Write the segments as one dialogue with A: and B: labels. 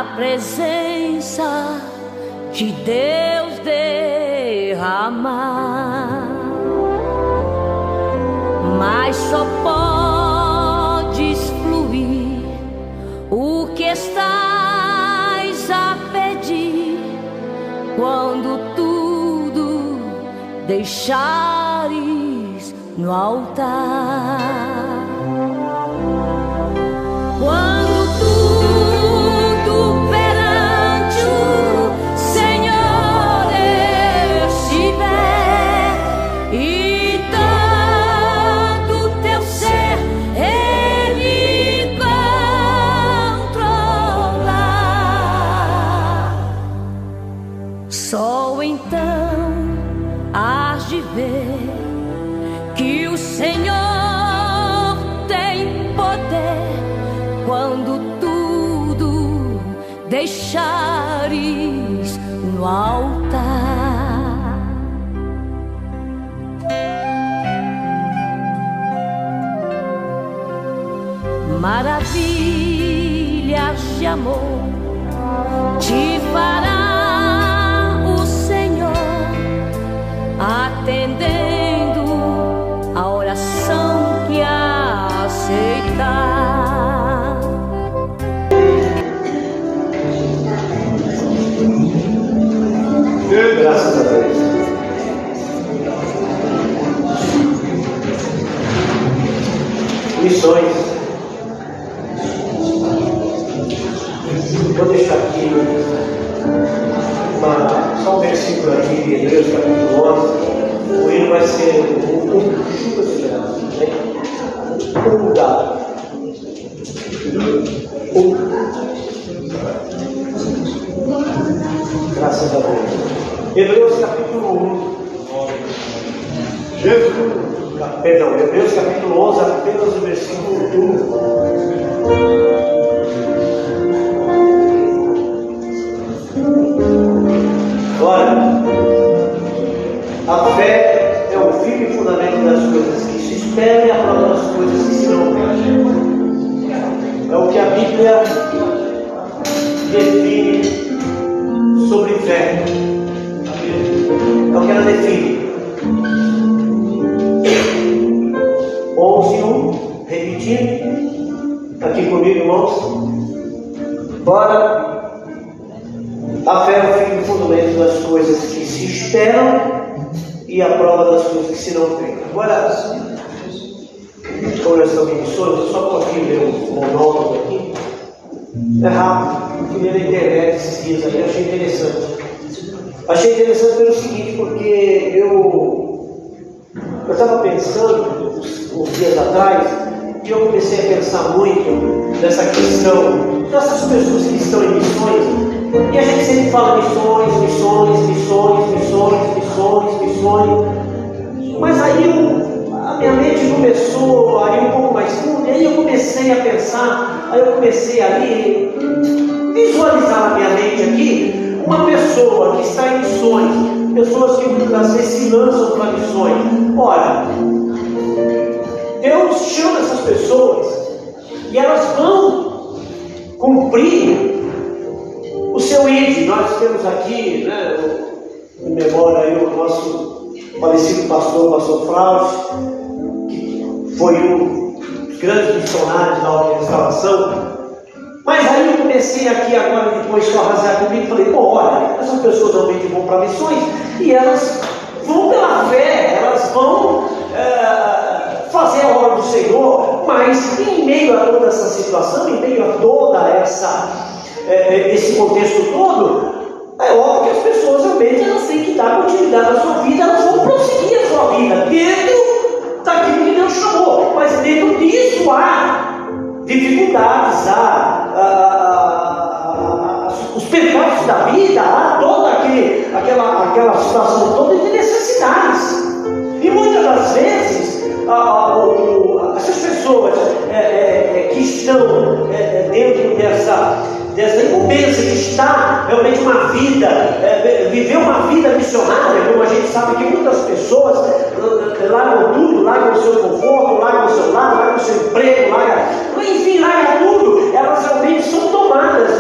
A: a presença de Deus derramar, mas só podes fluir o que estás a pedir quando tudo deixares no altar. Quando tudo perante o Senhor estiver e todo teu ser Ele controlar, só então hás de ver que o Senhor tem poder quando tudo deixares no altar. Maravilhas de amor te fará o Senhor, atendendo a oração que aceitar.
B: Graças a Deus. Missões. Vou deixar aqui só um versículo aqui de Hebreus capítulo 11. O hino vai ser graças a Deus. Hebreus capítulo 1. Hebreus capítulo 11, apenas o versículo 1. Olha, a fé é o firme fundamento das coisas que se esperam e a prova das coisas que se não veem. É o que a Bíblia define sobre fé. É o que ela define. 11:1, repetindo, aqui comigo, irmãos. Bora. A fé é o firme fundamento das coisas que se esperam e a prova das coisas que se não veem. Agora, como nós estamos em missões, eu só estou aqui vendo um monólogo aqui. É rápido, fui na internet esses dias aí, achei interessante. Achei interessante pelo seguinte, porque eu estava pensando uns dias atrás, e eu comecei a pensar muito nessa questão dessas pessoas que estão em missões, e a gente sempre fala missões, mas aí a minha mente começou a ir um pouco mais fundo, e aí eu comecei a pensar, aí eu comecei a visualizar na minha mente aqui uma pessoa que está em missões, pessoas que muitas vezes se lançam para missões. Ora, Deus chama essas pessoas e elas vão cumprir o seu ID. Nós temos aqui, né, em memória aí, o nosso falecido pastor Fraude, que foi um dos grandes missionários da obra de restauração. Mas aí eu comecei aqui agora, depois de arrasar comigo, falei, olha, essas pessoas realmente vão para missões e elas vão pela fé, elas vão fazer a obra do Senhor, mas em meio a toda essa situação, em meio a toda esse contexto todo, é óbvio que as pessoas realmente elas têm que dar continuidade à sua vida, elas vão prosseguir a sua vida dentro daquilo que Deus chamou, mas dentro disso há dificuldades, os pecados da vida, há toda aquela situação toda de necessidades. E muitas das vezes essas pessoas que estão dentro dessa incumbência de estar realmente viver uma vida missionária, como a gente sabe que muitas pessoas largam tudo, largam o seu conforto, largam o seu lar, largam o seu emprego, largam tudo, elas realmente são tomadas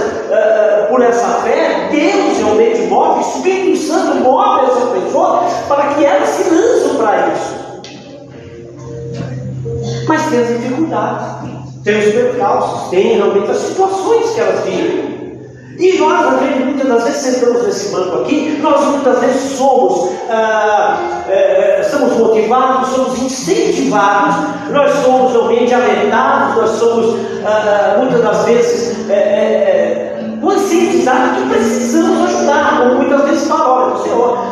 B: mas tem as dificuldades, tem os percalços, tem realmente as situações que elas vivem. E nós, às vezes, muitas das vezes, sentamos nesse banco aqui, nós muitas vezes somos motivados, somos incentivados, nós somos realmente alertados, nós somos, muitas das vezes, conscientizados que precisamos ajudar, como muitas vezes falam,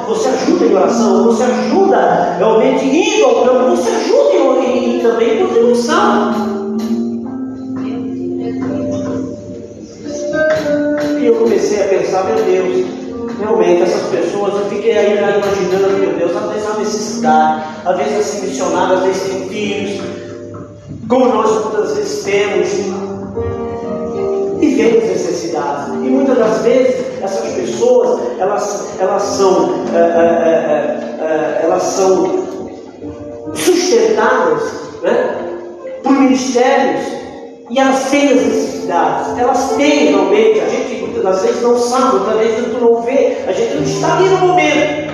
B: você ajuda em oração, você ajuda realmente indo ao campo, você ajuda também em contribuição. E eu comecei a pensar, meu Deus, realmente essas pessoas, eu fiquei aí imaginando, meu Deus, às vezes há necessidade, às vezes assim missionários, às vezes têm filhos, como nós muitas vezes temos, e vemos necessidades. E muitas das vezes essas pessoas, elas são sustentadas, né, por ministérios. E elas têm as necessidades, elas têm realmente, a gente muitas das vezes não sabe, muitas vezes a gente não vê, a gente não está ali no momento.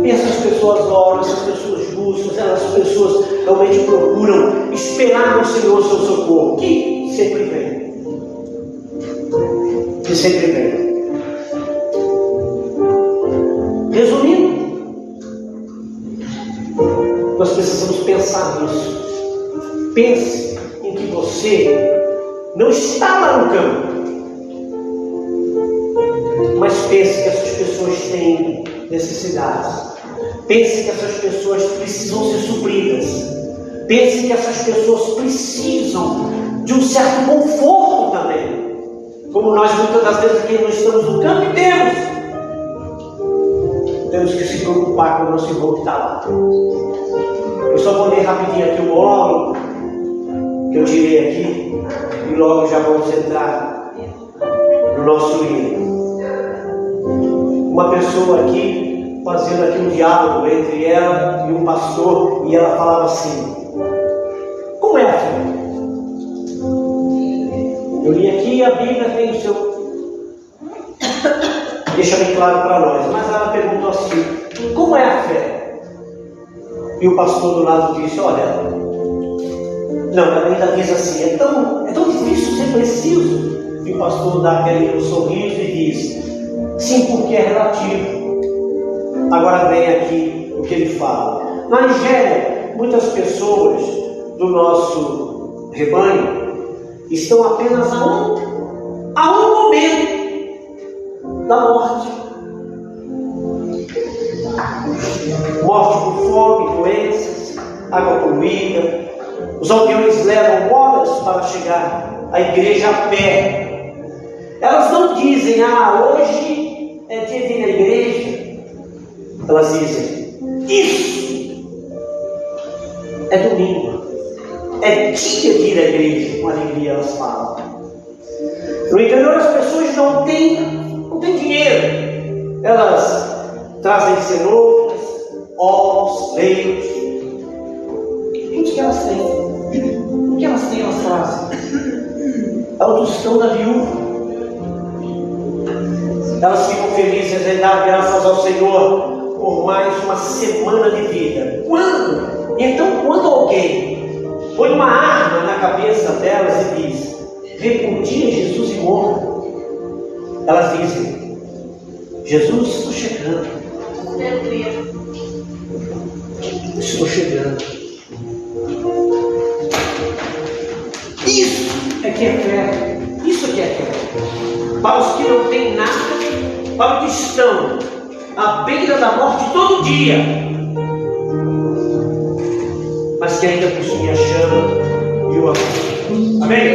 B: E essas pessoas oram, essas pessoas buscam, essas pessoas realmente procuram esperar no Senhor o seu socorro, que sempre vem. Que sempre vem. Resumindo, nós precisamos pensar nisso. Pense em que você não está lá no campo, mas pense que essas pessoas têm necessidades. Pense que essas pessoas precisam ser supridas. Pense que essas pessoas precisam de um certo conforto também. Como nós muitas das vezes aqui não estamos no campo e temos que se preocupar com o nosso irmão que está lá. Eu só vou ler rapidinho aqui o monólogo que eu tirei aqui e logo já vamos entrar no nosso hino. Uma pessoa aqui fazendo aqui um diálogo entre ela e um pastor, e ela falava assim: como é a fé? Eu li aqui e a Bíblia tem o seu. Deixa bem claro para nós, mas ela perguntou assim: como é a fé? E o pastor do lado disse: olha, não, ela ainda diz assim: é tão difícil ser preciso. E o pastor dá aquele sorriso e diz: sim, porque é relativo. Agora vem aqui o que ele fala. Na Nigéria, muitas pessoas do nosso rebanho estão apenas a um momento da morte. Morte por fome, doenças, água poluída. Os aldeões levam horas para chegar à igreja a pé. Elas não dizem: hoje é dia de ir à igreja. Elas dizem: isso é domingo, é dia de ir à igreja. Com alegria elas falam. No interior as pessoas não têm dinheiro. Elas trazem cenouras, ovos, leitos. O que elas têm? O que elas têm, elas trazem. É o tostão da viúva. Elas ficam felizes em dar graças ao Senhor por mais uma semana de vida. Quando? Então, quando alguém põe uma arma na cabeça delas e diz: repudia Jesus e morra, elas dizem: Jesus, estou chegando. Estou chegando. Isso é que é fé. Isso é que é fé. Para os que não têm nada, para os que estão à beira da morte todo dia, mas que ainda possuem a chama e o amor. Amém?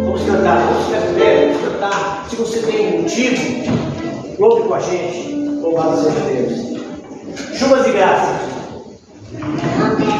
B: Vamos cantar, vamos ficar de pé, vamos cantar. Se você tem um motivo, louve com a gente. Louvado seja Deus. Chuvas de graça.
C: Thank you.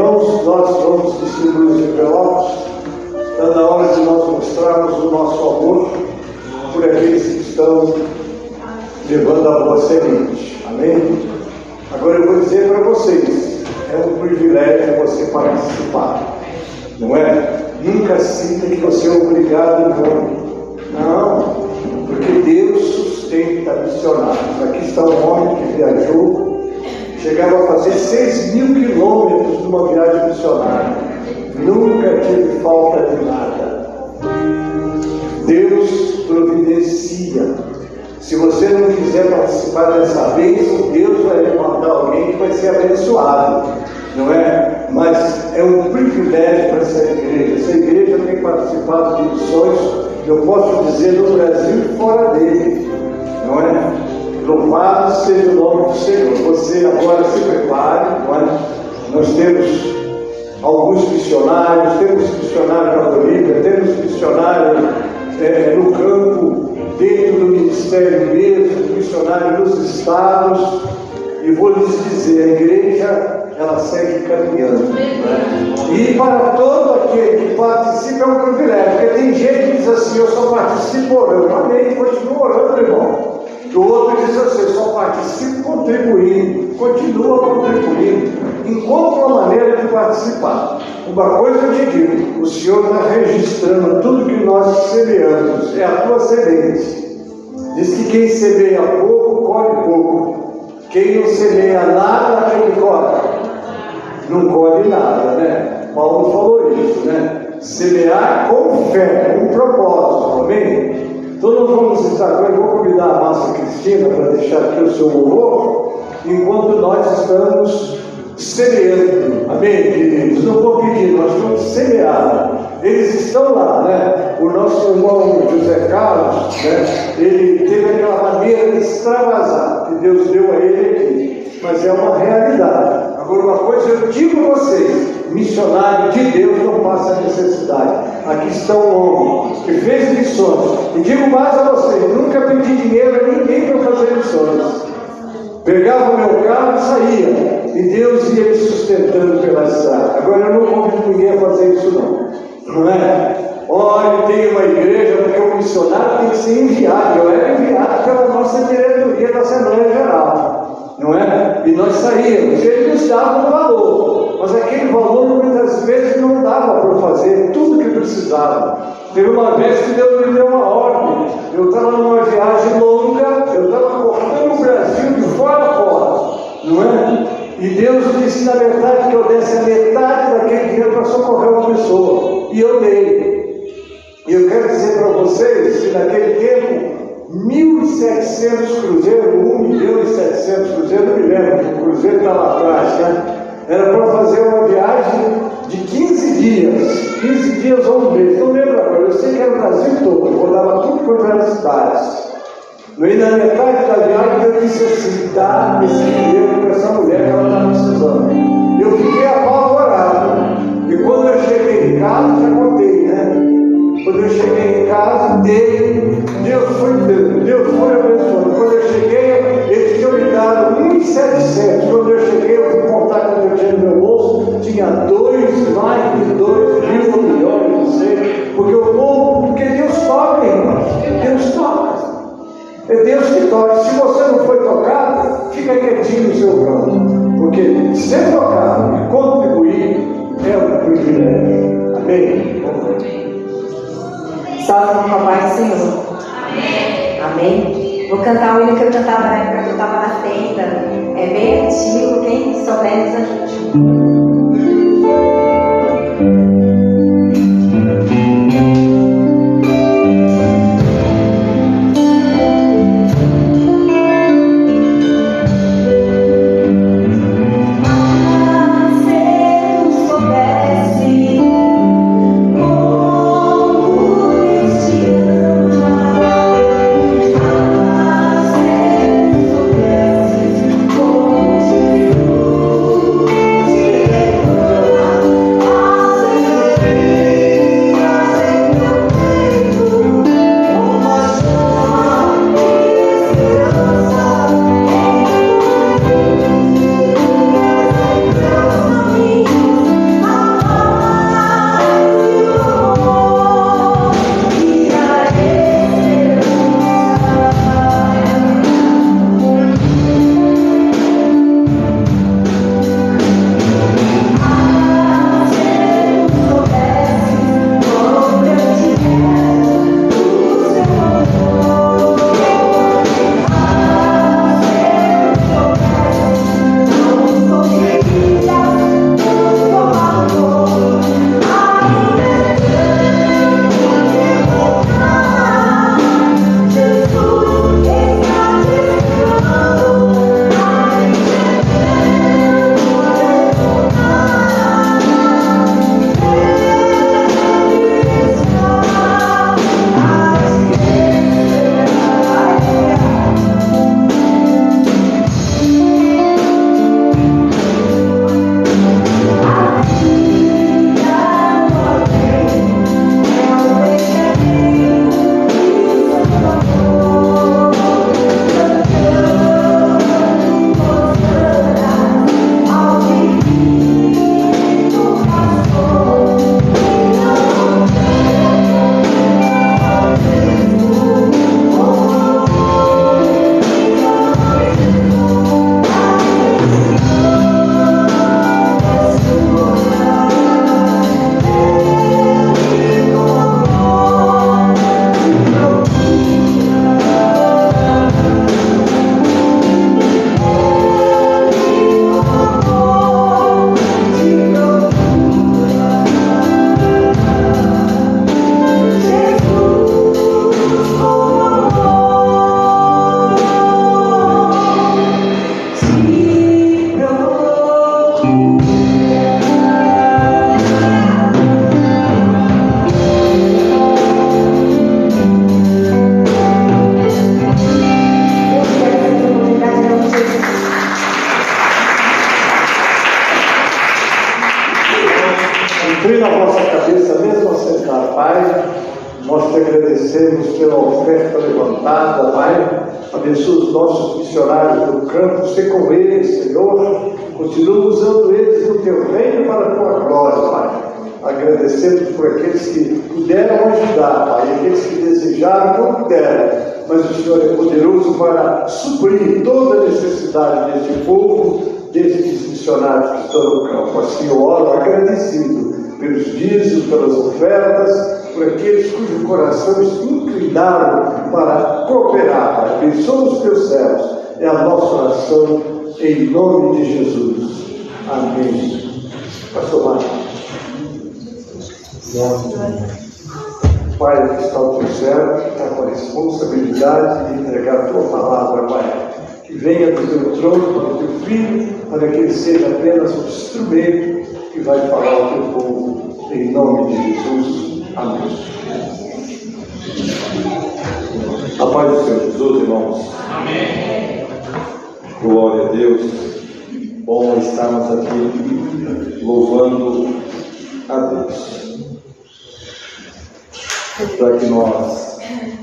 C: irmãos, nós vamos distribuir os envelopes. Está na hora de nós mostrarmos o nosso amor por aqueles que estão levando a boa semente. Amém? Agora eu vou dizer para vocês, é um privilégio você participar, não é? Nunca sinta que você é obrigado, não, porque Deus sustenta missionários. Aqui está um homem que viajou, chegava a fazer 6.000 quilômetros numa viagem missionária, nunca tive falta de nada. Deus providencia. Se você não quiser participar dessa bênção, Deus vai levantar alguém que vai ser abençoado, não é? Mas é um privilégio para essa igreja. Essa igreja tem participado de missões, eu posso dizer, no Brasil e fora dele, não é? Louvado seja o nome do Senhor. Você agora se prepare, não é? Nós temos alguns missionários, temos missionários na Bolívia, temos missionários no campo, dentro do ministério mesmo, missionário nos estados, e vou lhes dizer, a igreja, ela segue caminhando, né? E para todo aquele que participa é um privilégio, porque tem gente que diz assim, eu só participo orando. Amém, continua orando, irmão. O outro diz assim, eu só participo contribuindo. Continua contribuindo. Encontre uma maneira de participar. Uma coisa eu te digo, o Senhor está registrando tudo que nós semeamos, é a tua semente. Diz que quem semeia pouco, colhe pouco. Quem não semeia nada, quem colhe? Não colhe nada, né? Paulo falou isso, né? Semear com fé, com propósito, amém? Então nós vamos estar agora, eu vou convidar a Márcia Cristina para deixar aqui o seu louvor, enquanto nós estamos semeando, amém, queridos? Não vou pedir, nós vamos semear. Eles estão lá, né? O nosso irmão José Carlos, né? Ele teve aquela maneira de extravasar que Deus deu a ele aqui, mas é uma realidade. Agora, uma coisa eu digo a vocês: missionário de Deus não passa necessidade. Aqui está um homem que fez missões, e digo mais a vocês: nunca pedi dinheiro a ninguém para fazer missões. Pegava o meu carro e saía, e Deus ia me sustentando pela estrada. Agora eu não convido ninguém a fazer isso, não é? Olha, tem uma igreja, porque o missionário tem que ser enviado. Eu era enviado pela nossa diretoria da Assembleia Geral, não é? E nós saímos, ele nos dava um valor, mas aquele valor muitas vezes não dava para fazer tudo que precisava. Teve uma vez que Deus me deu uma ordem, eu estava numa viagem longa, eu estava cortando o Brasil de fora a fora, não é? E Deus disse na metade que eu desse a metade daquele dinheiro para socorrer uma pessoa, e eu dei. E eu quero dizer para vocês que naquele tempo 1.700 cruzeiros, 1.700.000 cruzeiros, não me lembro, o cruzeiro está lá atrás, né? Era para fazer uma viagem de 15 dias ou um mês, não lembro agora, eu sei que era o Brasil todo, eu rodava tudo quanto era cidades. No meio da metade da viagem eu disse assim, dá esse dinheiro para essa mulher que ela está precisando. Eu fiquei apavorado, e quando eu cheguei em casa, já contei, né? Quando eu cheguei em casa, Deus foi dando, Deus foi abençoando. Quando eu cheguei, eles tinham me dado 1.700. Quando eu cheguei, eu fui contar quando eu tinha no meu bolso, tinha mais de 2 mil milhões, não sei. Porque Deus toca, irmãos. Deus toca. É Deus que toca. Se você não foi tocado, fica quietinho no seu canto. Porque ser tocado e contribuir é um privilégio. Amém?
D: Salve com a paz do Senhor. Amém. Amém. Vou cantar o hino que eu cantava na época que eu estava na tenda. É bem antigo, quem souber nos ajude.
E: Oh,
C: Inclina a vossa cabeça, mesmo sentar, Pai. Nós te agradecemos pela oferta levantada, Pai. Abençoa os nossos missionários do campo, se com eles, Senhor. Continua usando eles no teu reino para a tua glória, Pai. Agradecemos por aqueles que puderam ajudar, Pai, aqueles que desejaram, não puderam, mas o Senhor é poderoso para suprir toda a necessidade deste povo, destes missionários que estão no campo. Assim eu oro agradecido pelos dízimos, pelas ofertas, por aqueles cujo coração se inclinaram para cooperar, Pai. Abençoa os teus servos, é a nossa oração em nome de Jesus. Amém. Pastor Marcos. Pai, que está o teu servo, que está com a responsabilidade de entregar a tua palavra, Pai. Que venha do teu trono para o teu filho, para que ele seja apenas um instrumento que vai falar ao teu povo, em nome de Jesus. Amém.
E: A paz do Senhor Jesus, irmãos.
B: Amém.
E: Glória a Deus. Bom estarmos aqui louvando a Deus. Para que nós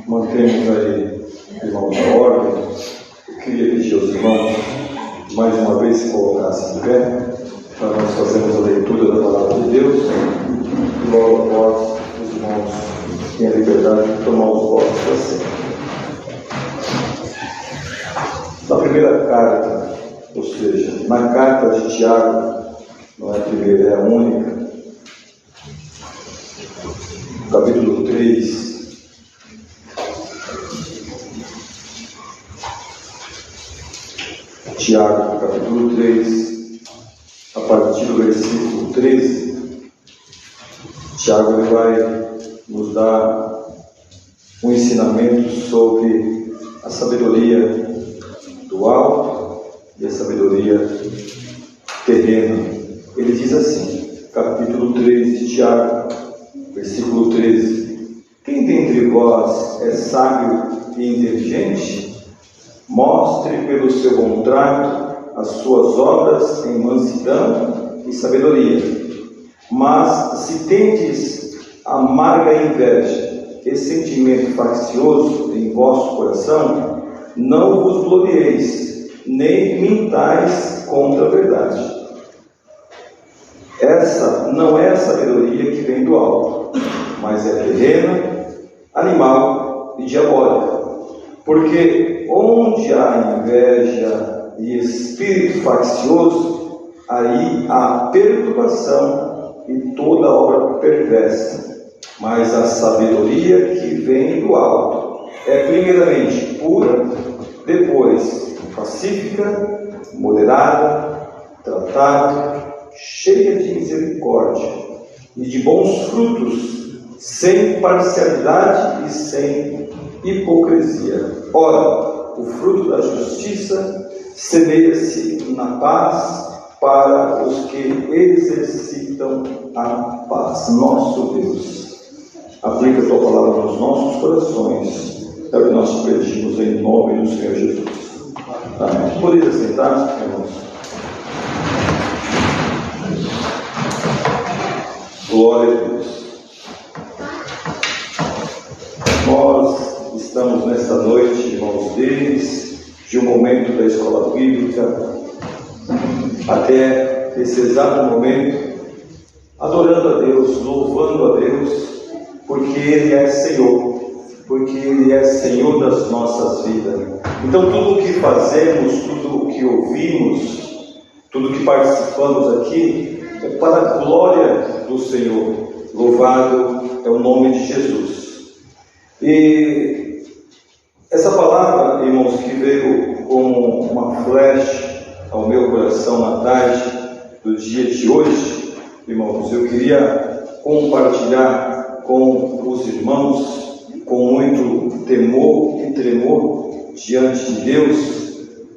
E: mantenhamos aí, irmãos, a ordem, eu queria pedir aos irmãos, mais uma vez, se colocassem em pé, para nós fazermos a leitura da palavra de Deus, e logo após os irmãos tenham a liberdade de tomar os votos da ceia. Na primeira carta, ou seja, na carta de Tiago, não é a primeira, é a única, capítulo 3, Tiago, capítulo 3, a partir do versículo 13, Tiago ele vai nos dar um ensinamento sobre a sabedoria do alto e a sabedoria terrena. Ele diz assim, capítulo 3 de Tiago, versículo 13: quem dentre vós é sábio e inteligente, mostre pelo seu bom trato as suas obras em mansidão e sabedoria. Mas se tendes amarga inveja e sentimento faccioso em vosso coração, não vos glorieis, nem mintais contra a verdade. Essa não é a sabedoria que vem do alto, mas é terrena, animal e diabólica. Porque onde há inveja e espírito faccioso, aí há perturbação e toda obra perversa. Mas a sabedoria que vem do alto é primeiramente pura, depois pacífica, moderada, tratada, cheia de misericórdia e de bons frutos, sem parcialidade e sem hipocrisia. Ora, o fruto da justiça semeia-se na paz para os que exercitam a paz. Nosso Deus, aplica a tua palavra nos nossos corações, é o que nós te pedimos em nome do Senhor Jesus. Amém. Poderia sentar, irmãos? Glória a Deus. Nós estamos nesta noite, irmãos, desde o momento da escola bíblica até esse exato momento, adorando a Deus, louvando a Deus, porque Ele é Senhor, porque Ele é Senhor das nossas vidas. Então tudo o que fazemos, tudo o que ouvimos, tudo o que participamos aqui, é para a glória do Senhor. Louvado é o nome de Jesus. E essa palavra, irmãos, que veio como uma flecha ao meu coração na tarde do dia de hoje, irmãos, eu queria compartilhar com os irmãos com muito temor e tremor diante de Deus,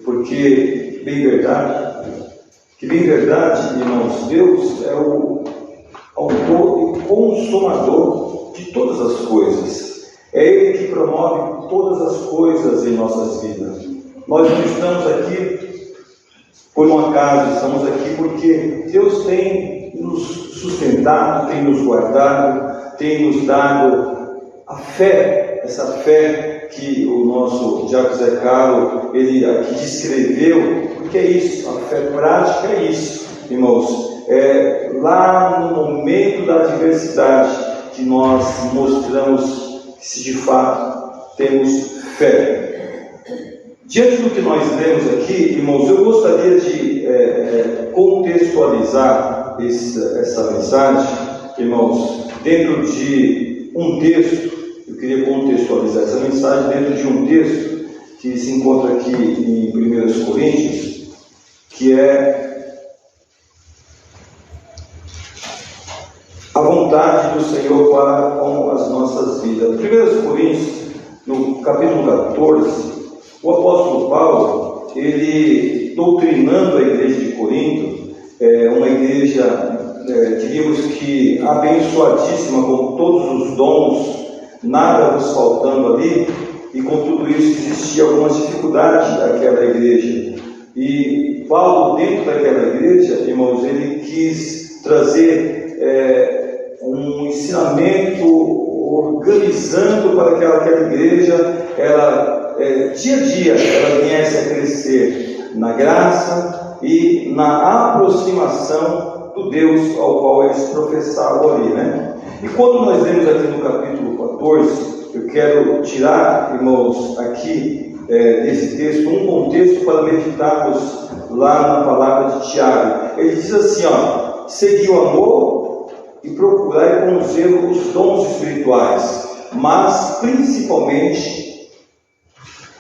E: porque bem verdade, irmãos, Deus é o autor e consumador de todas as coisas. É Ele que promove todas as coisas em nossas vidas. Nós não estamos aqui por um acaso, estamos aqui porque Deus tem nos sustentado, tem nos guardado, tem nos dado a fé, essa fé que o nosso Diácono Zé Carlos, ele aqui descreveu, porque é isso, a fé prática é isso, irmãos, é lá no momento da adversidade que nós mostramos que se de fato temos fé. Diante do que nós lemos aqui, irmãos, eu gostaria de contextualizar essa mensagem, irmãos, dentro de um texto. Eu queria contextualizar essa mensagem dentro de um texto que se encontra aqui em 1 Coríntios, que é a vontade do Senhor para com as nossas vidas. 1 Coríntios, no capítulo 14, o apóstolo Paulo, ele doutrinando a igreja de Corinto, uma igreja, diríamos que abençoadíssima, com todos os dons, nada nos faltando ali, e com tudo isso existia algumas dificuldades daquela igreja. E Paulo, dentro daquela igreja, irmãos, ele quis trazer um ensinamento organizando para que aquela igreja, ela, dia a dia, ela viesse a crescer na graça e na aproximação do Deus ao qual eles professavam ali, né? E quando nós lemos aqui no capítulo 14, eu quero tirar, irmãos, aqui desse texto, um contexto para meditarmos lá na palavra de Tiago. Ele diz assim, ó: segui o amor e procurai com zelo os dons espirituais, mas principalmente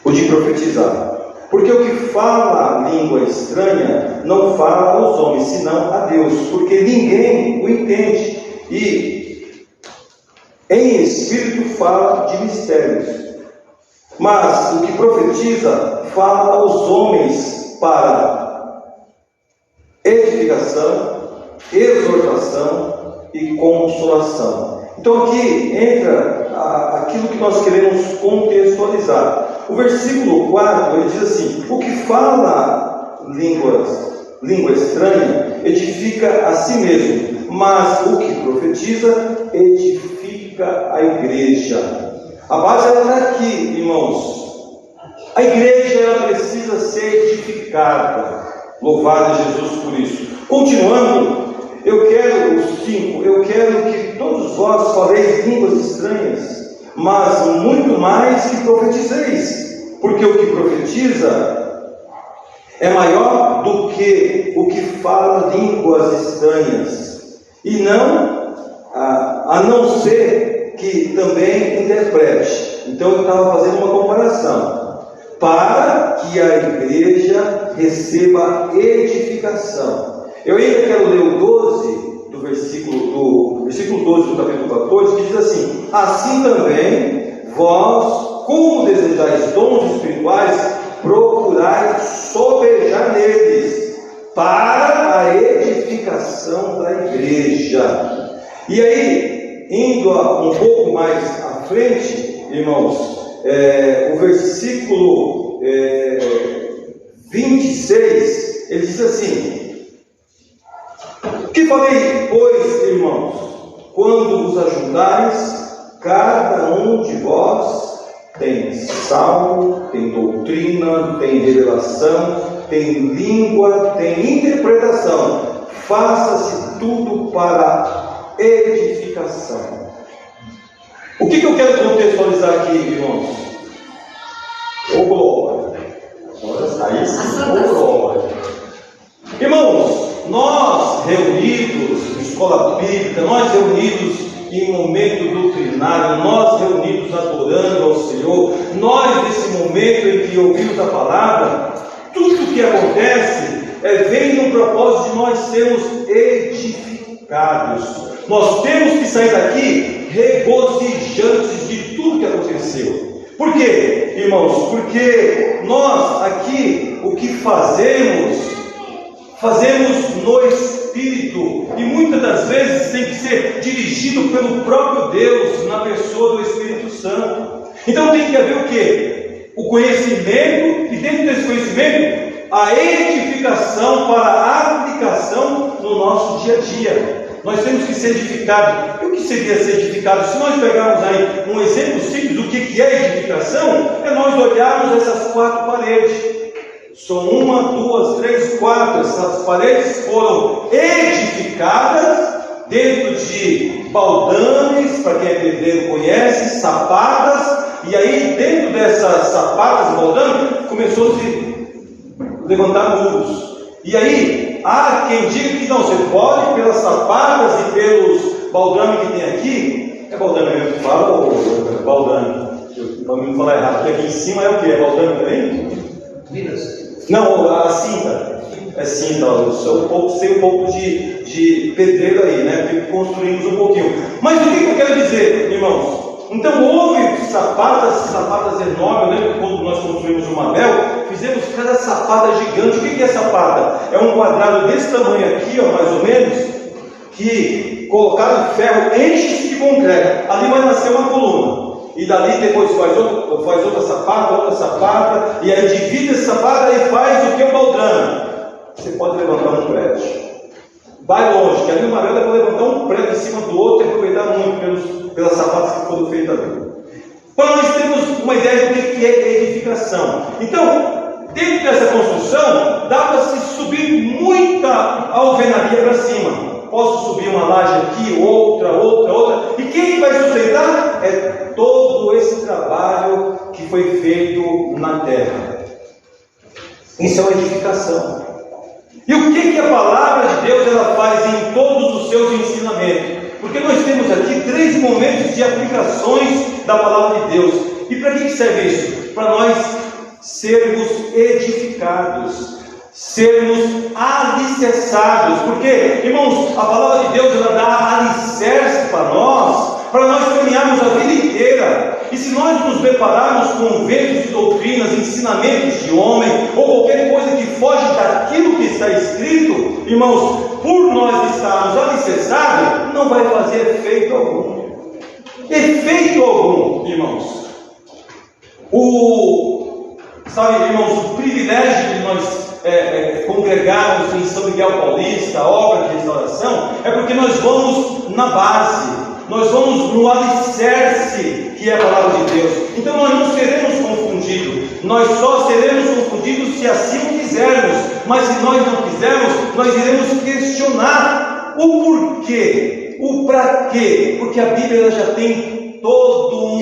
E: o de profetizar. Porque o que fala a língua estranha não fala aos homens, senão a Deus, porque ninguém o entende. E em espírito fala de mistérios. Mas o que profetiza fala aos homens para edificação, exortação e consolação. Então aqui entra aquilo que nós queremos contextualizar. O versículo 4, ele diz assim: o que fala língua estranha edifica a si mesmo, mas o que profetiza edifica a igreja. A base ela está aqui, irmãos. A igreja ela precisa ser edificada. Louvado Jesus por isso. Continuando, eu quero que todos vós faleis línguas estranhas, mas muito mais que profetizeis, porque o que profetiza é maior do que o que fala línguas estranhas, e não a não ser que também interprete. Então eu estava fazendo uma comparação, para que a igreja receba edificação. Eu ainda quero ler o 12 do versículo 12 do capítulo 14, que diz assim: assim também vós, como desejais dons espirituais, procurai sobejar neles, para a edificação da igreja. E aí, indo um pouco mais à frente, irmãos, o versículo 26, ele diz assim: que farei, pois, irmãos, quando vos ajuntares, cada um de vós tem salmo, tem doutrina, tem revelação, tem língua, tem interpretação. Faça-se tudo para edificação. O que eu quero contextualizar aqui, irmãos? Ô glória! Aí sim, ô glória! Irmãos, nós reunidos em escola bíblica, nós reunidos em momento doutrinário, nós reunidos adorando ao Senhor, nós nesse momento em que ouvimos a palavra, tudo o que acontece vem no propósito de nós sermos edificados. Nós temos que sair daqui regozijantes de tudo que aconteceu. Por quê, irmãos? Porque nós aqui, o que fazemos no Espírito, e muitas das vezes tem que ser dirigido pelo próprio Deus, na pessoa do Espírito Santo. Então tem que haver o quê? O conhecimento, e dentro desse conhecimento, a edificação para a aplicação no nosso dia a dia. nós temos que ser edificados. E o que seria ser edificado? Se nós pegarmos aí um exemplo simples do que é edificação, é nós olharmos essas 4 paredes. São 1, 2, 3, 4. Essas paredes foram edificadas dentro de baldames, para quem é pedreiro conhece, sapatas, e aí dentro dessas sapatas, baldames, começou a se levantar muros. E aí, há quem diga que não, você pode pelas sapatas e pelos baldames que tem aqui. É baldame mesmo que fala ou é baldame? Para não falar errado, porque aqui em cima é o que? É baldame também? Não, a cinta. É cinta, eu sei um pouco de pedreiro aí, né? Porque construímos um pouquinho. Mas o que eu quero dizer, irmãos? Então houve sapatas enormes. Eu lembro que quando nós construímos o Mabel, fizemos cada sapata gigante. O que é sapata? É um quadrado desse tamanho aqui, ó, mais ou menos, que colocaram ferro, enche de concreto. Ali vai nascer uma coluna. E dali depois faz outra sapata, e aí divide essa sapata e faz o que é o baldrame. Você pode levantar um prédio. Vai longe, que ali o Mabel dá para levantar um prédio em cima do outro e aproveitar muito pelas sapatas que foram feitas ali. Para nós termos uma ideia do que é edificação. Então, dentro dessa construção, dá para se subir muita alvenaria para cima. Posso subir uma laje aqui, outra. E quem vai sustentar? É todo esse trabalho que foi feito na terra. Isso é uma edificação. E o que a palavra de Deus ela faz em todos os seus ensinamentos? Porque nós temos aqui 3 momentos de aplicações da palavra de Deus. E para que serve isso? Para nós sermos edificados, sermos alicerçados. Porque, irmãos, a palavra de Deus ela dá alicerce para nós caminharmos a vida inteira. E se nós nos depararmos com ventos de doutrinas, ensinamentos de homem, ou qualquer coisa que foge daquilo que está escrito, irmãos, por nós estarmos alicerçados, não vai fazer efeito algum. Efeito algum, irmãos. Irmãos, o privilégio de nós congregarmos em São Miguel Paulista, a obra de restauração, é porque nós vamos na base, nós vamos no alicerce, que é a palavra de Deus. Então nós não seremos confundidos, nós só seremos confundidos se assim o quisermos, mas se nós não quisermos, nós iremos questionar o porquê, o para quê, porque a Bíblia já tem todo um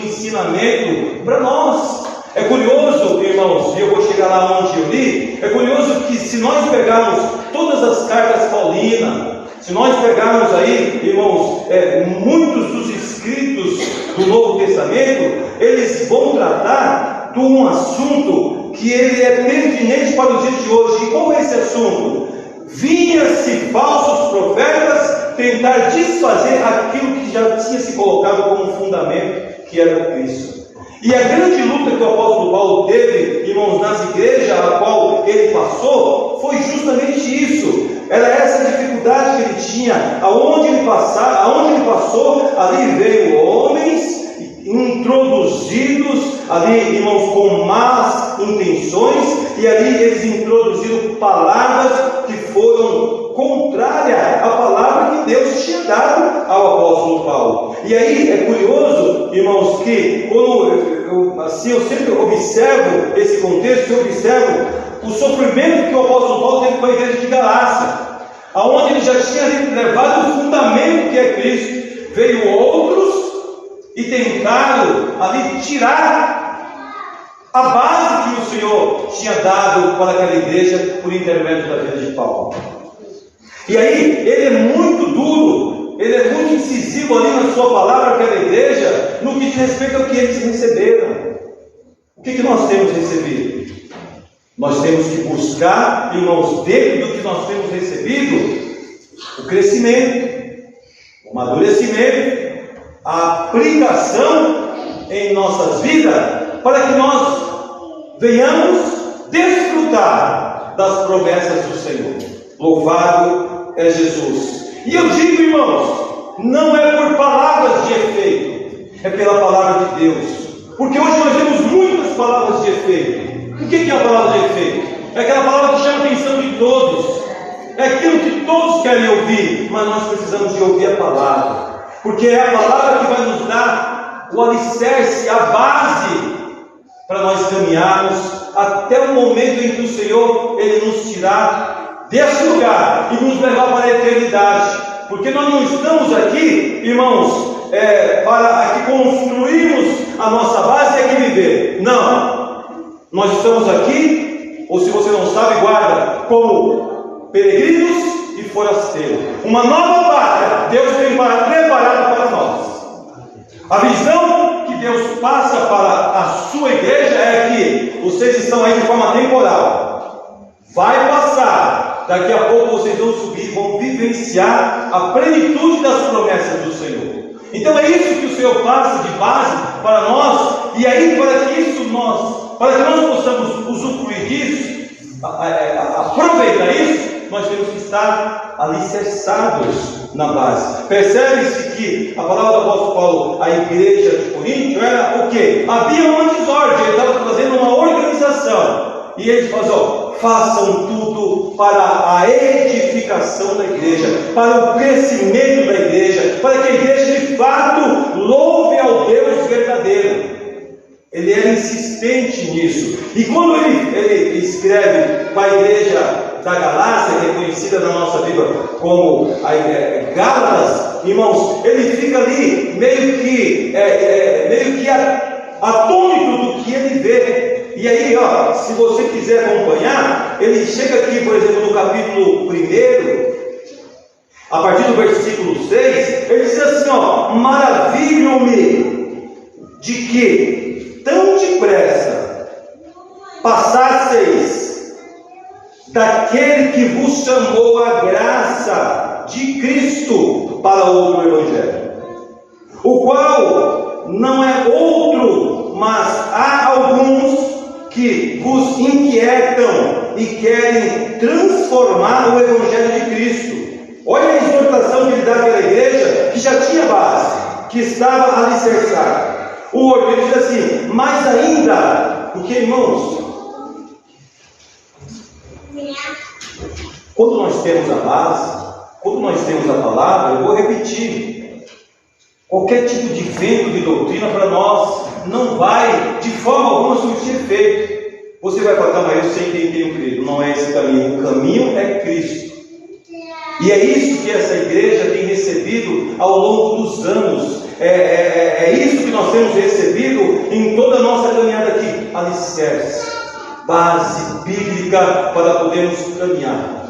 E: ensinamento para nós. É curioso, irmãos, e eu vou chegar lá onde eu li, é curioso que se nós pegarmos todas as cartas paulinas, se nós pegarmos aí, irmãos, muitos dos escritos do Novo Testamento, eles vão tratar de um assunto que ele é pertinente para os dias de hoje. E qual é esse assunto? Vinha-se falsos profetas tentar desfazer aquilo que já tinha se colocado como fundamento, que era Cristo. E a grande luta que o apóstolo Paulo teve, irmãos, nas igrejas a qual ele passou, foi justamente isso. Era essa dificuldade que ele tinha. Aonde ele passou, ali veio homens introduzidos, ali, irmãos, com más intenções, e ali eles introduziram palavras que foram contrárias à palavra que Deus tinha dado ao apóstolo Paulo. E aí é curioso, irmãos, que quando eu sempre observo esse contexto, eu observo o sofrimento que o apóstolo Paulo teve com a igreja de Galácia, aonde ele já tinha levado o fundamento que é Cristo. Veio outros e tentaram ali tirar a base que o Senhor tinha dado para aquela igreja por intermédio da vida de Paulo. E aí ele é muito duro, ele é muito incisivo ali na sua palavra àquela igreja, no que diz respeito ao que eles receberam. O que nós temos recebido? Nós temos que buscar, irmãos, dentro do que nós temos recebido, o crescimento, o amadurecimento, a aplicação em nossas vidas, para que nós venhamos desfrutar das promessas do Senhor. Louvado é Jesus. E eu digo, irmãos, não é por palavras de efeito, é pela palavra de Deus. Porque hoje nós temos muitas palavras de efeito. O que é a palavra de efeito? É aquela palavra que chama a atenção de todos. é aquilo que todos querem ouvir, mas nós precisamos de ouvir a palavra, porque é a palavra que vai nos dar o alicerce, a base, para nós caminharmos até o momento em que o Senhor, Ele nos tirar desse lugar e nos levar para a eternidade, porque nós não estamos aqui, irmãos, para aqui construirmos a nossa base e aqui viver. Não, nós estamos aqui, ou se você não sabe, guarda, como peregrinos e forasteiros. Uma nova pátria Deus tem preparado para nós. A visão que Deus passa para a sua igreja é que vocês estão aí de forma temporal. Vai passar, daqui a pouco vocês vão subir, vão vivenciar a plenitude das promessas do Senhor. Então é isso que o Senhor passa de base para nós, e aí para que nós possamos usufruir disso, aproveitar isso, nós temos que estar alicerçados na base. Percebe-se que a palavra do apóstolo Paulo à igreja de Corinto era o quê? Havia uma desordem, ele estava fazendo uma organização, e eles faziam, façam tudo para a edificação da igreja, para o crescimento da igreja, para que a igreja de fato louve ao Deus verdadeiro. Ele era insistente nisso. E quando ele escreve para a igreja da Galácia, que é conhecida na nossa Bíblia como a Gálatas, irmãos, ele fica ali meio que atônito do que ele vê. E aí, se você quiser acompanhar, ele chega aqui, por exemplo, no capítulo 1, a partir do versículo 6, ele diz assim, maravilho-me de que tão depressa passasseis daquele que vos chamou a graça de Cristo para outro evangelho, o qual não é outro, mas há alguns que vos inquietam e querem transformar o evangelho de Cristo. Olha a exortação que ele dá àquela igreja que já tinha base, que estava alicerçada. O 8, ele diz assim, mas ainda, porque irmãos, quando nós temos a base, quando nós temos a palavra, eu vou repetir, qualquer tipo de vento de doutrina para nós não vai de forma alguma surtir efeito. Você vai falar, mas eu sei quem tem o Cristo. Não é esse caminho, o caminho é Cristo. E é isso que essa igreja tem recebido ao longo dos anos. É isso que nós temos recebido em toda a nossa caminhada aqui. Alicerce, base bíblica para podermos caminhar.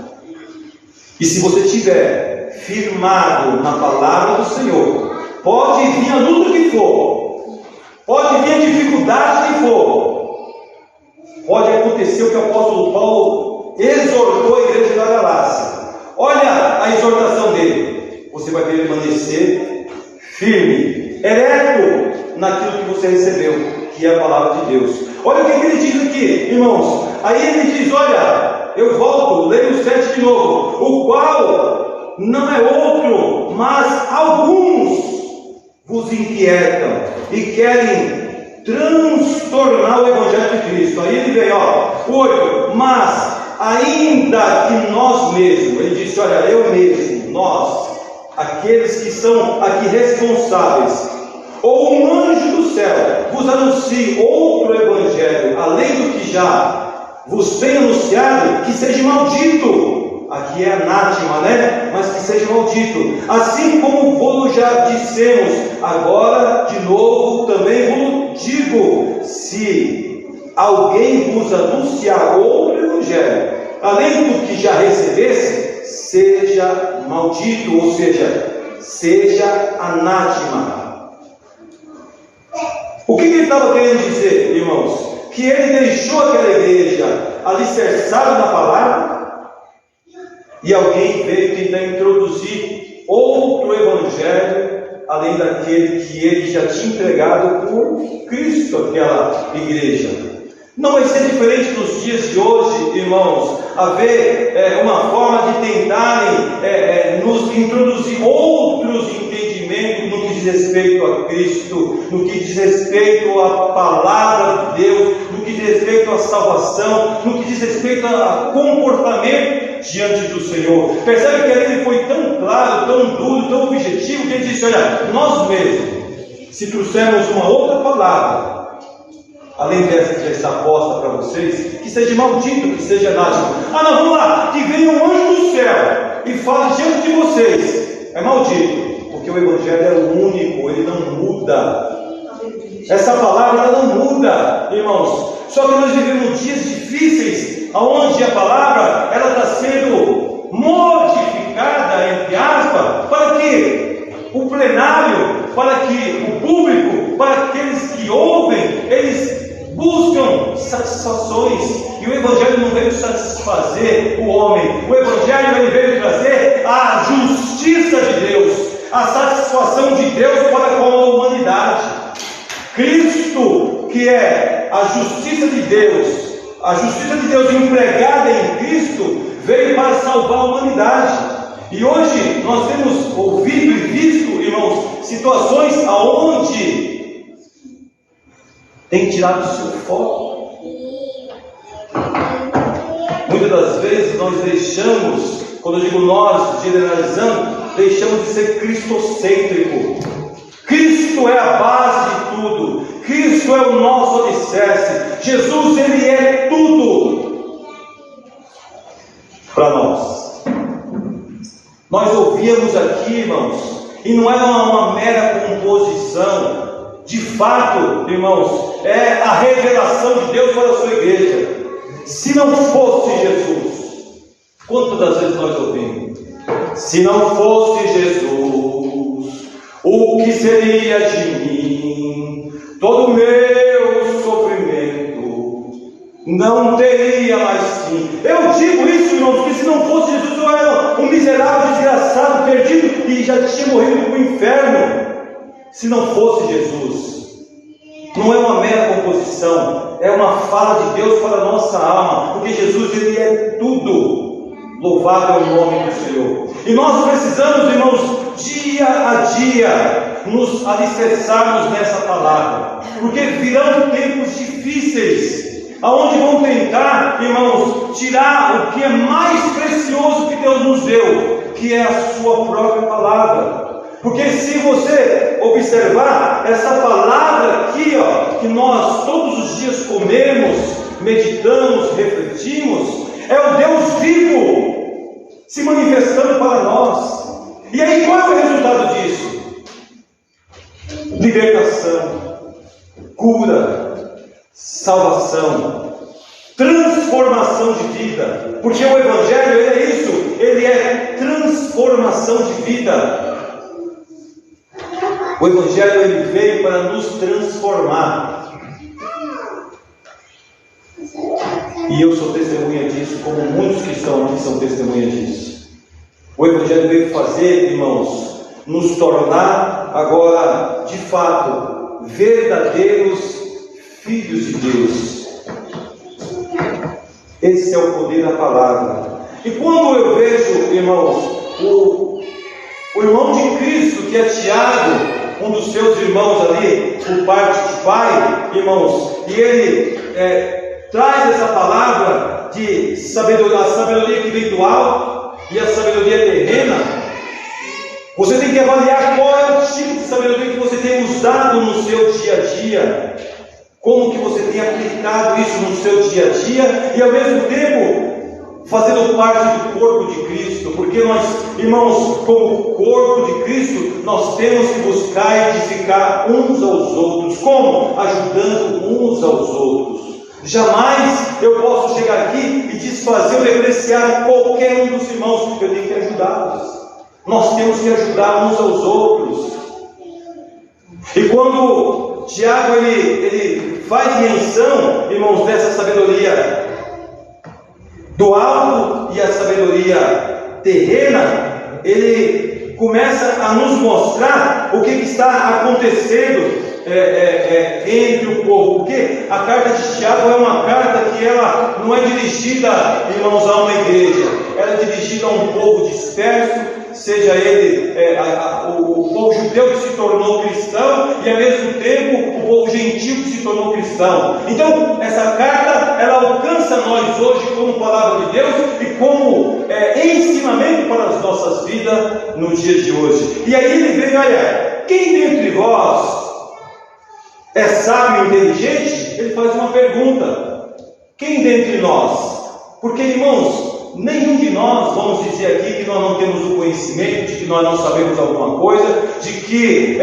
E: E se você estiver firmado na palavra do Senhor, pode vir a luta que for, pode vir a dificuldade que for, pode acontecer o que o apóstolo Paulo exortou a igreja da Galácia. Olha a exortação dele. Você vai permanecer firme, ereto naquilo que você recebeu, que é a palavra de Deus. Olha o que ele diz aqui, irmãos. Aí ele diz, olha, eu volto, leio o 7 de novo. O qual não é outro, mas alguns vos inquietam e querem transtornar o evangelho de Cristo. Aí ele vem, 8, mas ainda que nós mesmos, ele disse, olha, eu mesmo, nós, aqueles que são aqui responsáveis, ou um anjo do céu vos anuncie outro evangelho, além do que já vos tem anunciado, que seja maldito. Aqui é anátema, né? Mas que seja maldito. Assim como vos já dissemos, agora de novo também vos digo, se alguém vos anunciar outro evangelho, além do que já recebesse, seja maldito, ou seja anátema. O que ele estava querendo dizer, irmãos? Que ele deixou aquela igreja alicerçada na palavra, e alguém veio tentar introduzir outro evangelho, além daquele que ele já tinha entregado por Cristo àquela igreja. Não vai ser diferente nos dias de hoje, irmãos, haver uma forma de tentarem nos introduzir outros entendimentos no que diz respeito a Cristo, no que diz respeito à palavra de Deus, no que diz respeito à salvação, no que diz respeito a comportamento diante do Senhor. Percebe que ele foi tão claro, tão duro, tão objetivo, que ele disse: olha, nós mesmos, se trouxermos uma outra palavra, além dessa que já está posta para vocês, que seja maldito, que seja anátema. Ah, não, vamos lá, que venha um anjo do céu e fale diante de vocês, é maldito, porque o Evangelho é o único, ele não muda. Essa palavra ela não muda, irmãos. Só que nós vivemos dias difíceis, onde a palavra ela está sendo modificada, entre aspas, para que o plenário, para que o público, para aqueles que ouvem, eles buscam satisfações. E o Evangelho não veio satisfazer o homem. O Evangelho ele veio trazer a justiça de Deus, a satisfação de Deus para com a humanidade. Cristo, que é a justiça de Deus empregada em Cristo, veio para salvar a humanidade. E hoje nós temos ouvido e visto, irmãos, situações aonde tem tirado o seu foco. Muitas das vezes nós deixamos, quando eu digo nós, generalizando, deixamos de ser cristocêntrico. Cristo é a base de tudo. Cristo é o nosso alicerce. Jesus, ele é tudo para nós. Nós ouvíamos aqui, irmãos, e não era uma mera composição. De fato, irmãos, é a revelação de Deus para a sua igreja. Se não fosse Jesus, quantas das vezes nós ouvimos? Se não fosse Jesus, o que seria de mim? Todo o meu sofrimento não teria mais fim. Eu digo isso, irmãos, porque se não fosse Jesus, eu era um miserável, desgraçado, perdido e já tinha morrido para o inferno. Se não fosse Jesus, não é uma mera composição, é uma fala de Deus para a nossa alma, porque Jesus, ele é tudo. Louvado é o nome do Senhor. E nós precisamos, irmãos, dia a dia, nos alicerçarmos nessa palavra, porque virão tempos difíceis, aonde vão tentar, irmãos, tirar o que é mais precioso que Deus nos deu, que é a sua própria palavra. Porque se você observar essa palavra aqui, ó, que nós todos os dias comemos, meditamos, refletimos, é o Deus vivo se manifestando para nós. E aí qual é o resultado disso? Libertação, cura, salvação, transformação de vida. Porque o Evangelho ele é isso, ele é transformação de vida. O Evangelho ele veio para nos transformar. E eu sou testemunha disso, como muitos que estão aqui são testemunha disso. O Evangelho veio fazer, irmãos, nos tornar agora, de fato, verdadeiros filhos de Deus. Esse é o poder da palavra. E quando eu vejo, irmãos, o irmão de Cristo, que é Tiago, um dos seus irmãos ali, por parte de pai, irmãos, e ele traz essa palavra de sabedoria, a sabedoria que vem do alto e a sabedoria terrena. Você tem que avaliar qual é o tipo de sabedoria que você tem usado no seu dia a dia, como que você tem aplicado isso no seu dia a dia, e ao mesmo tempo fazendo parte do corpo de Cristo, porque nós, irmãos, como corpo de Cristo, nós temos que buscar edificar uns aos outros. Como? Ajudando uns aos outros. Jamais eu posso chegar aqui e desfazer ou depreciar qualquer um dos irmãos, eu tenho que ajudá-los. Nós temos que ajudar uns aos outros. E quando Tiago ele faz menção, irmãos, dessa sabedoria do alto e a sabedoria terrena, ele começa a nos mostrar o que está acontecendo entre o povo. Porque a carta de Tiago é uma carta que ela não é dirigida, irmãos, a uma igreja, ela é dirigida a um povo disperso, seja ele o povo judeu que se tornou cristão e ao mesmo tempo o povo gentil que se tornou cristão. Então essa carta ela alcança nós hoje como palavra de Deus e como ensinamento para as nossas vidas no dia de hoje. E aí ele vem, olha, quem dentre vós é sábio e inteligente? Ele faz uma pergunta: quem dentre nós? Porque, irmãos, nenhum de nós vamos dizer aqui que nós não temos o conhecimento, de que nós não sabemos alguma coisa, de que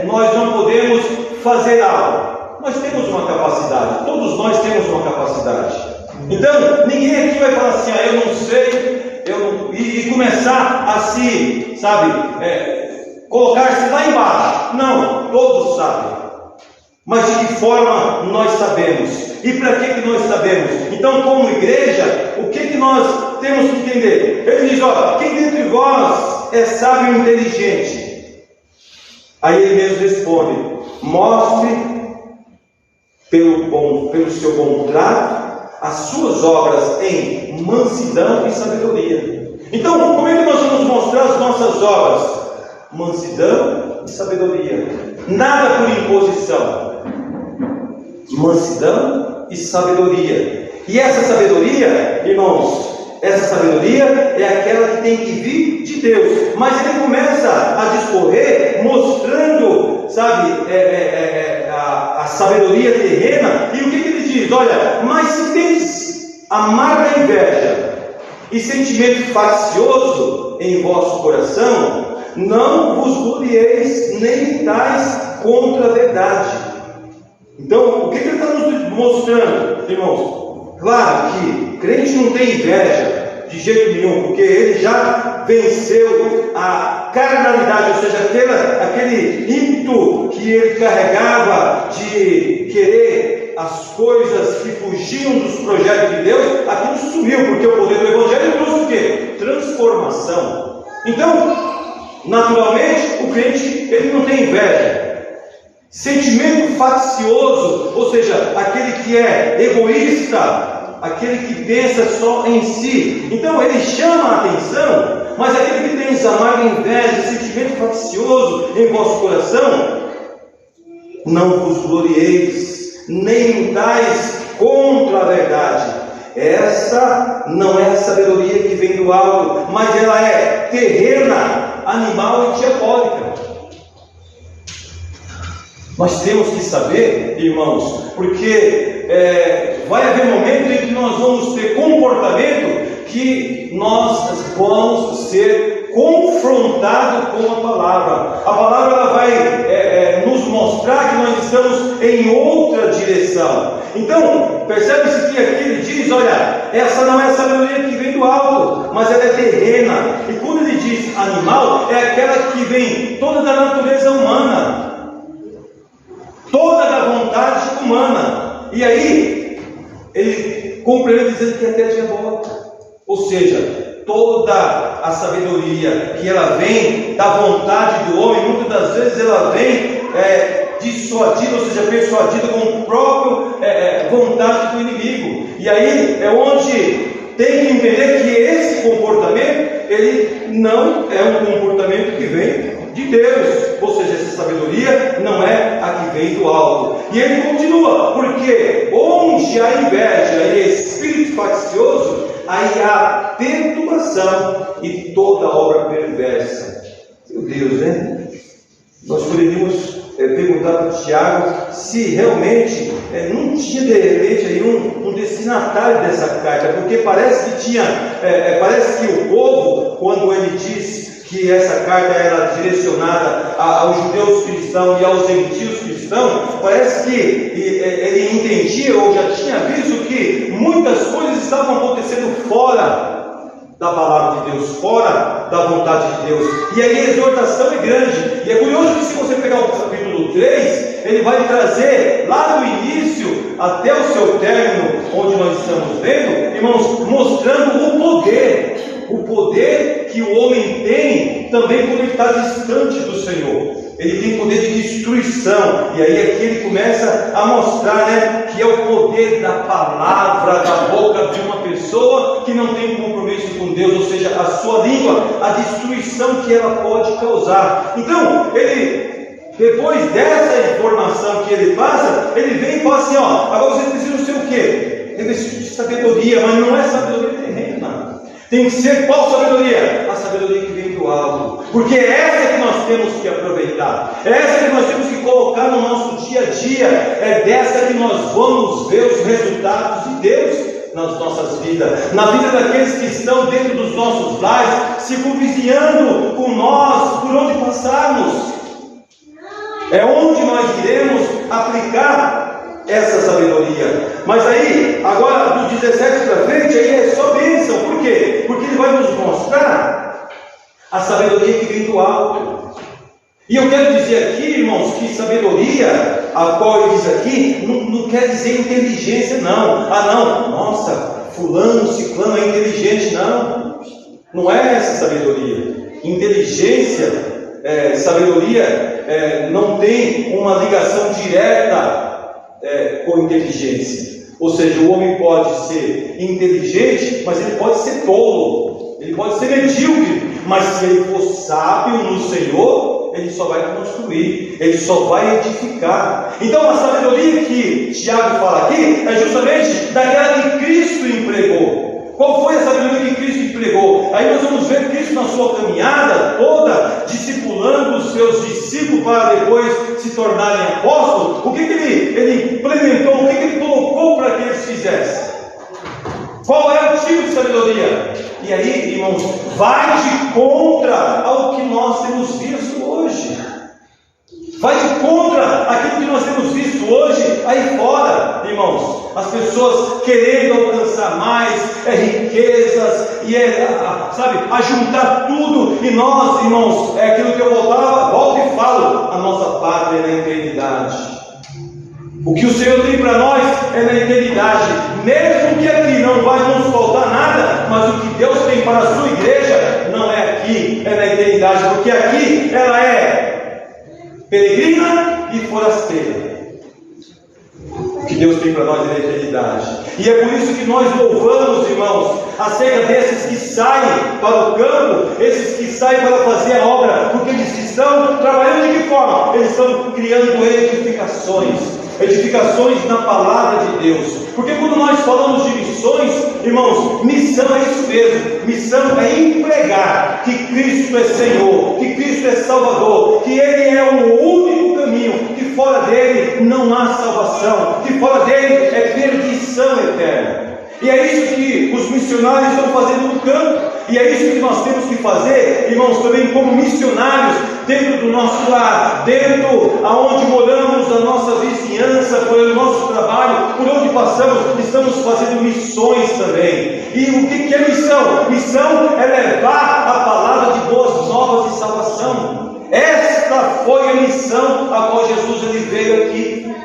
E: nós não podemos fazer algo. Nós temos uma capacidade, todos nós temos uma capacidade. Então, ninguém aqui vai falar assim, eu não sei, e começar a se, colocar-se lá embaixo. Não, todos sabem. Mas de que forma nós sabemos? E para que nós sabemos? Então, como igreja, o que nós temos que entender? Ele diz, quem dentre vós é sábio e inteligente? Aí ele mesmo responde, mostre pelo seu bom trato as suas obras em mansidão e sabedoria. Então, como é que nós vamos mostrar as nossas obras? Mansidão e sabedoria. Nada por imposição. Mansidão e sabedoria. E essa sabedoria, irmãos, essa sabedoria é aquela que tem que vir de Deus. Mas ele começa a discorrer mostrando, a sabedoria terrena. E o que ele diz? Olha, mas se tens amarga inveja e sentimento faccioso em vosso coração, não vos glorieis nem lutais contra a verdade. Então, o que ele está nos mostrando, irmãos? Claro que crente não tem inveja de jeito nenhum, porque ele já venceu a carnalidade, ou seja, aquele ímpeto que ele carregava de querer as coisas que fugiam dos projetos de Deus, aquilo sumiu, porque o poder do Evangelho trouxe o quê? Transformação. Então, naturalmente, o crente ele não tem inveja. Sentimento faccioso, ou seja, aquele que é egoísta, aquele que pensa só em si. Então ele chama a atenção, mas aquele que tem amarga inveja, sentimento faccioso em vosso coração, não vos glorieis, nem lutais contra a verdade. Essa não é a sabedoria que vem do alto, mas ela é terrena, animal e diabólica. Nós temos que saber, irmãos, porque vai haver momento em que nós vamos ter comportamento que nós vamos ser confrontados com a palavra. A palavra ela vai nos mostrar que nós estamos em outra direção. Então, percebe-se que aqui ele diz, olha, essa não é a sabedoria que vem do alto, mas ela é terrena. E quando ele diz animal, é aquela que vem toda da natureza humana, toda da vontade humana. E aí ele complementa dizendo que é até diabólica. Ou seja, toda a sabedoria que ela vem da vontade do homem, muitas das vezes ela vem dissuadida, ou seja, persuadida com a própria vontade do inimigo. E aí é onde tem que entender que esse comportamento, ele não é um comportamento que vem de Deus, ou seja, essa sabedoria não é a que vem do alto. E ele continua, porque onde há inveja e espírito faccioso, aí há perturbação e toda obra perversa. Meu Deus, né? Nós poderíamos perguntar para o Tiago se realmente não tinha de repente aí um destinatário dessa carta, porque parece que tinha, parece que o povo, quando ele diz que essa carta era direcionada aos judeus cristãos e aos gentios cristãos, parece que ele entendia ou já tinha visto que muitas coisas estavam acontecendo fora da palavra de Deus, fora da vontade de Deus. E aí a exortação é grande. E é curioso que se você pegar o capítulo 3, ele vai trazer lá do início até o seu término, onde nós estamos vendo, irmãos, mostrando o poder que o homem tem também quando ele está distante do Senhor. Ele tem poder de destruição. E aí aqui ele começa a mostrar, que é o poder da palavra, da boca de uma pessoa que não tem um compromisso com Deus, ou seja, a sua língua, a destruição que ela pode causar. Então, depois dessa informação que ele passa, ele vem e fala assim, agora vocês precisam ser o quê? Revestido de sabedoria, mas não é sabedoria terrena. Tem que ser qual sabedoria? A sabedoria que vem do alto. Porque é essa que nós temos que aproveitar. É essa que nós temos que colocar no nosso dia a dia. É dessa que nós vamos ver os resultados de Deus nas nossas vidas. Na vida daqueles que estão dentro dos nossos lares, se convizinhando com nós, por onde passarmos. É onde nós iremos aplicar essa sabedoria. Mas aí, agora do 17 para frente, aí é só bênção. Por quê? Porque ele vai nos mostrar a sabedoria que vem do alto. E eu quero dizer aqui, irmãos, que sabedoria, a qual ele diz aqui, não quer dizer inteligência, não. Não, nossa, fulano, ciclano é inteligente, não. Não é essa sabedoria. Inteligência, sabedoria não tem uma ligação direta com inteligência. Ou seja, o homem pode ser inteligente, mas ele pode ser tolo, ele pode ser medíocre, mas se ele for sábio no Senhor, ele só vai construir, ele só vai edificar. Então a sabedoria que Tiago fala aqui é justamente daquela que Cristo empregou. Qual foi a sabedoria que Cristo empregou? Aí nós vamos ver Cristo na sua caminhada toda, discipulando os seus discípulos para depois se tornarem apóstolos. O que ele implementou, o que ele colocou para que eles fizessem? Qual é o tipo de sabedoria? E aí, irmãos, vai de contra ao que nós temos visto hoje. Vai de contra aquilo que nós temos visto hoje aí fora, irmãos. As pessoas querendo alcançar mais, riquezas, e ajuntar tudo. E nós, irmãos, é aquilo que eu volto e falo, a nossa pátria é na eternidade. O que o Senhor tem para nós é na eternidade. Mesmo que aqui não vai nos faltar nada, mas o que Deus tem para a sua igreja não é aqui, é na eternidade. Porque aqui ela é peregrina e forasteira. O que Deus tem para nós é na eternidade. E é por isso que nós louvamos, irmãos, acerca desses que saem para o campo, esses que saem para fazer a obra, porque eles estão trabalhando de que forma? Eles estão criando edificações na palavra de Deus. Porque quando nós falamos de missões, irmãos, missão é isso mesmo. Missão é empregar que Cristo é Senhor, que Cristo é Salvador, que Ele é o único caminho, que fora dele não há salvação, que fora dele é perdição eterna. E é isso que os missionários estão fazendo no campo. E é isso que nós temos que fazer, irmãos, também como missionários, dentro do nosso lar, dentro aonde moramos, da nossa vizinhança, pelo nosso trabalho, por onde passamos, estamos fazendo missões também. E o que é missão? Missão é levar a palavra de boas novas de salvação. Esta foi a missão a qual Jesus ele veio aqui.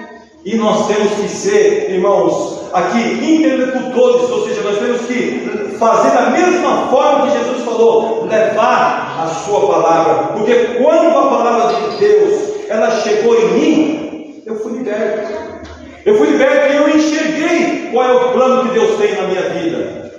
E: E nós temos que ser, irmãos, aqui interlocutores, ou seja, nós temos que fazer da mesma forma que Jesus falou, levar a sua palavra. Porque quando a palavra de Deus ela chegou em mim, eu fui liberto. Eu fui liberto e eu enxerguei qual é o plano que Deus tem na minha vida.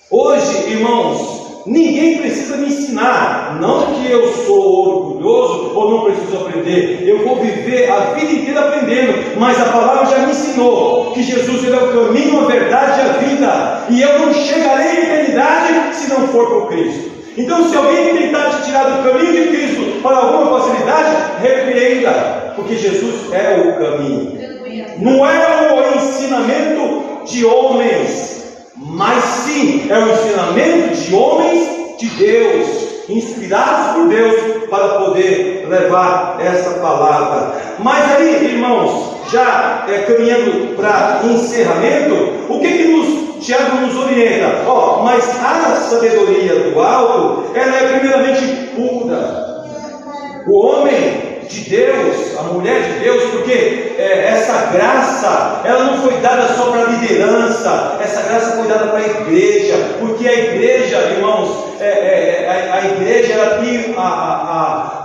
E: Hoje, irmãos, ninguém precisa me ensinar. Não que eu sou orgulhoso ou não preciso aprender. Eu vou viver a vida inteira aprendendo. Mas a palavra já me ensinou que Jesus ele é o caminho, a verdade e a vida. E eu não chegarei à eternidade se não for por Cristo. Então, se alguém tentar te tirar do caminho de Cristo para alguma facilidade, repreenda. Porque Jesus é o caminho. Não é o ensinamento de homens, mas sim é o ensinamento de homens de Deus, inspirados por Deus para poder levar essa palavra. Mas aí, irmãos, já caminhando para encerramento, o que Tiago nos orienta? Mas a sabedoria do alto, ela é primeiramente pura. O homem de Deus, a mulher de Deus, porque essa graça, ela não foi dada só para a liderança, essa graça foi dada para a igreja, porque a igreja, irmãos, a igreja ela tem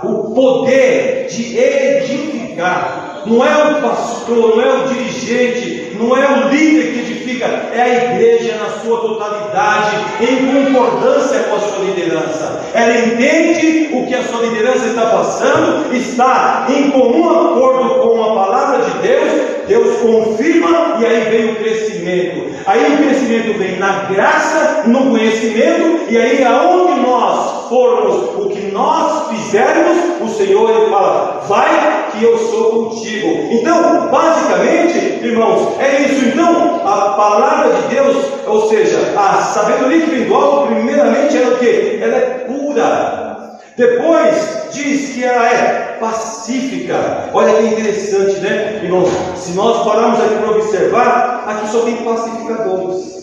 E: o poder de edificar. Não é o pastor, não é o dirigente, não é o líder que edifica, é a igreja na sua totalidade, em concordância com a sua liderança. Ela entende o que a sua liderança está passando, está em comum acordo com a palavra de Deus, Deus confirma e aí vem o crescimento. Aí o crescimento vem na graça, no conhecimento, e aí aonde nós formos, o que nós fizermos, o Senhor ele fala, vai que eu sou contigo. Então, basicamente, irmãos, é isso. Então, a palavra de Deus, ou seja, a sabedoria que vem do alto, primeiramente ela é o quê? Ela é pura. Depois diz que ela é pacífica. Olha que interessante, né, irmãos? Se nós pararmos aqui para observar, aqui só tem pacificadores.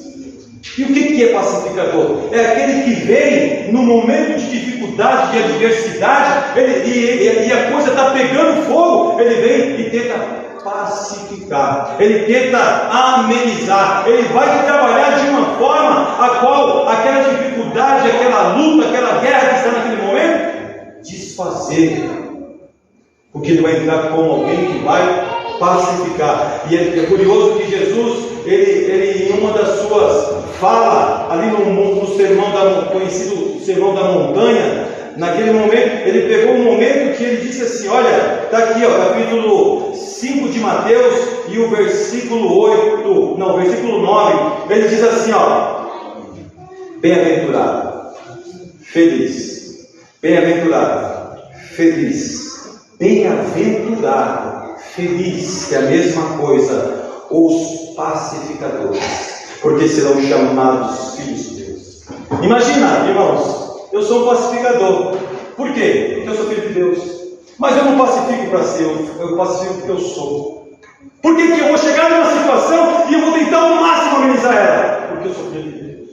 E: E o que é pacificador? É aquele que vem no momento de dificuldade, de adversidade, e a coisa está pegando fogo, ele vem e tenta pacificar, ele tenta amenizar, ele vai trabalhar de uma forma a qual aquela dificuldade, aquela luta, aquela guerra que está naquele momento, desfazer, porque ele vai entrar como alguém que vai pacificar. E é curioso que Jesus, ele em uma das suas falas, ali no sermão conhecido Sermão da Montanha, naquele momento, ele pegou um momento que ele disse assim, olha, está aqui, capítulo 5 de Mateus, e o versículo 9, ele diz assim, bem-aventurado, feliz, bem-aventurado, feliz, bem-aventurado, feliz, que é a mesma coisa, os pacificadores, porque serão chamados filhos de Deus. Imagina, irmãos, eu sou um pacificador. Por quê? Porque eu sou filho de Deus. Mas eu não pacifico para ser, eu pacifico porque eu sou. Por que eu vou chegar numa situação e eu vou tentar ao máximo amenizar ela? Porque eu sou filho de Deus.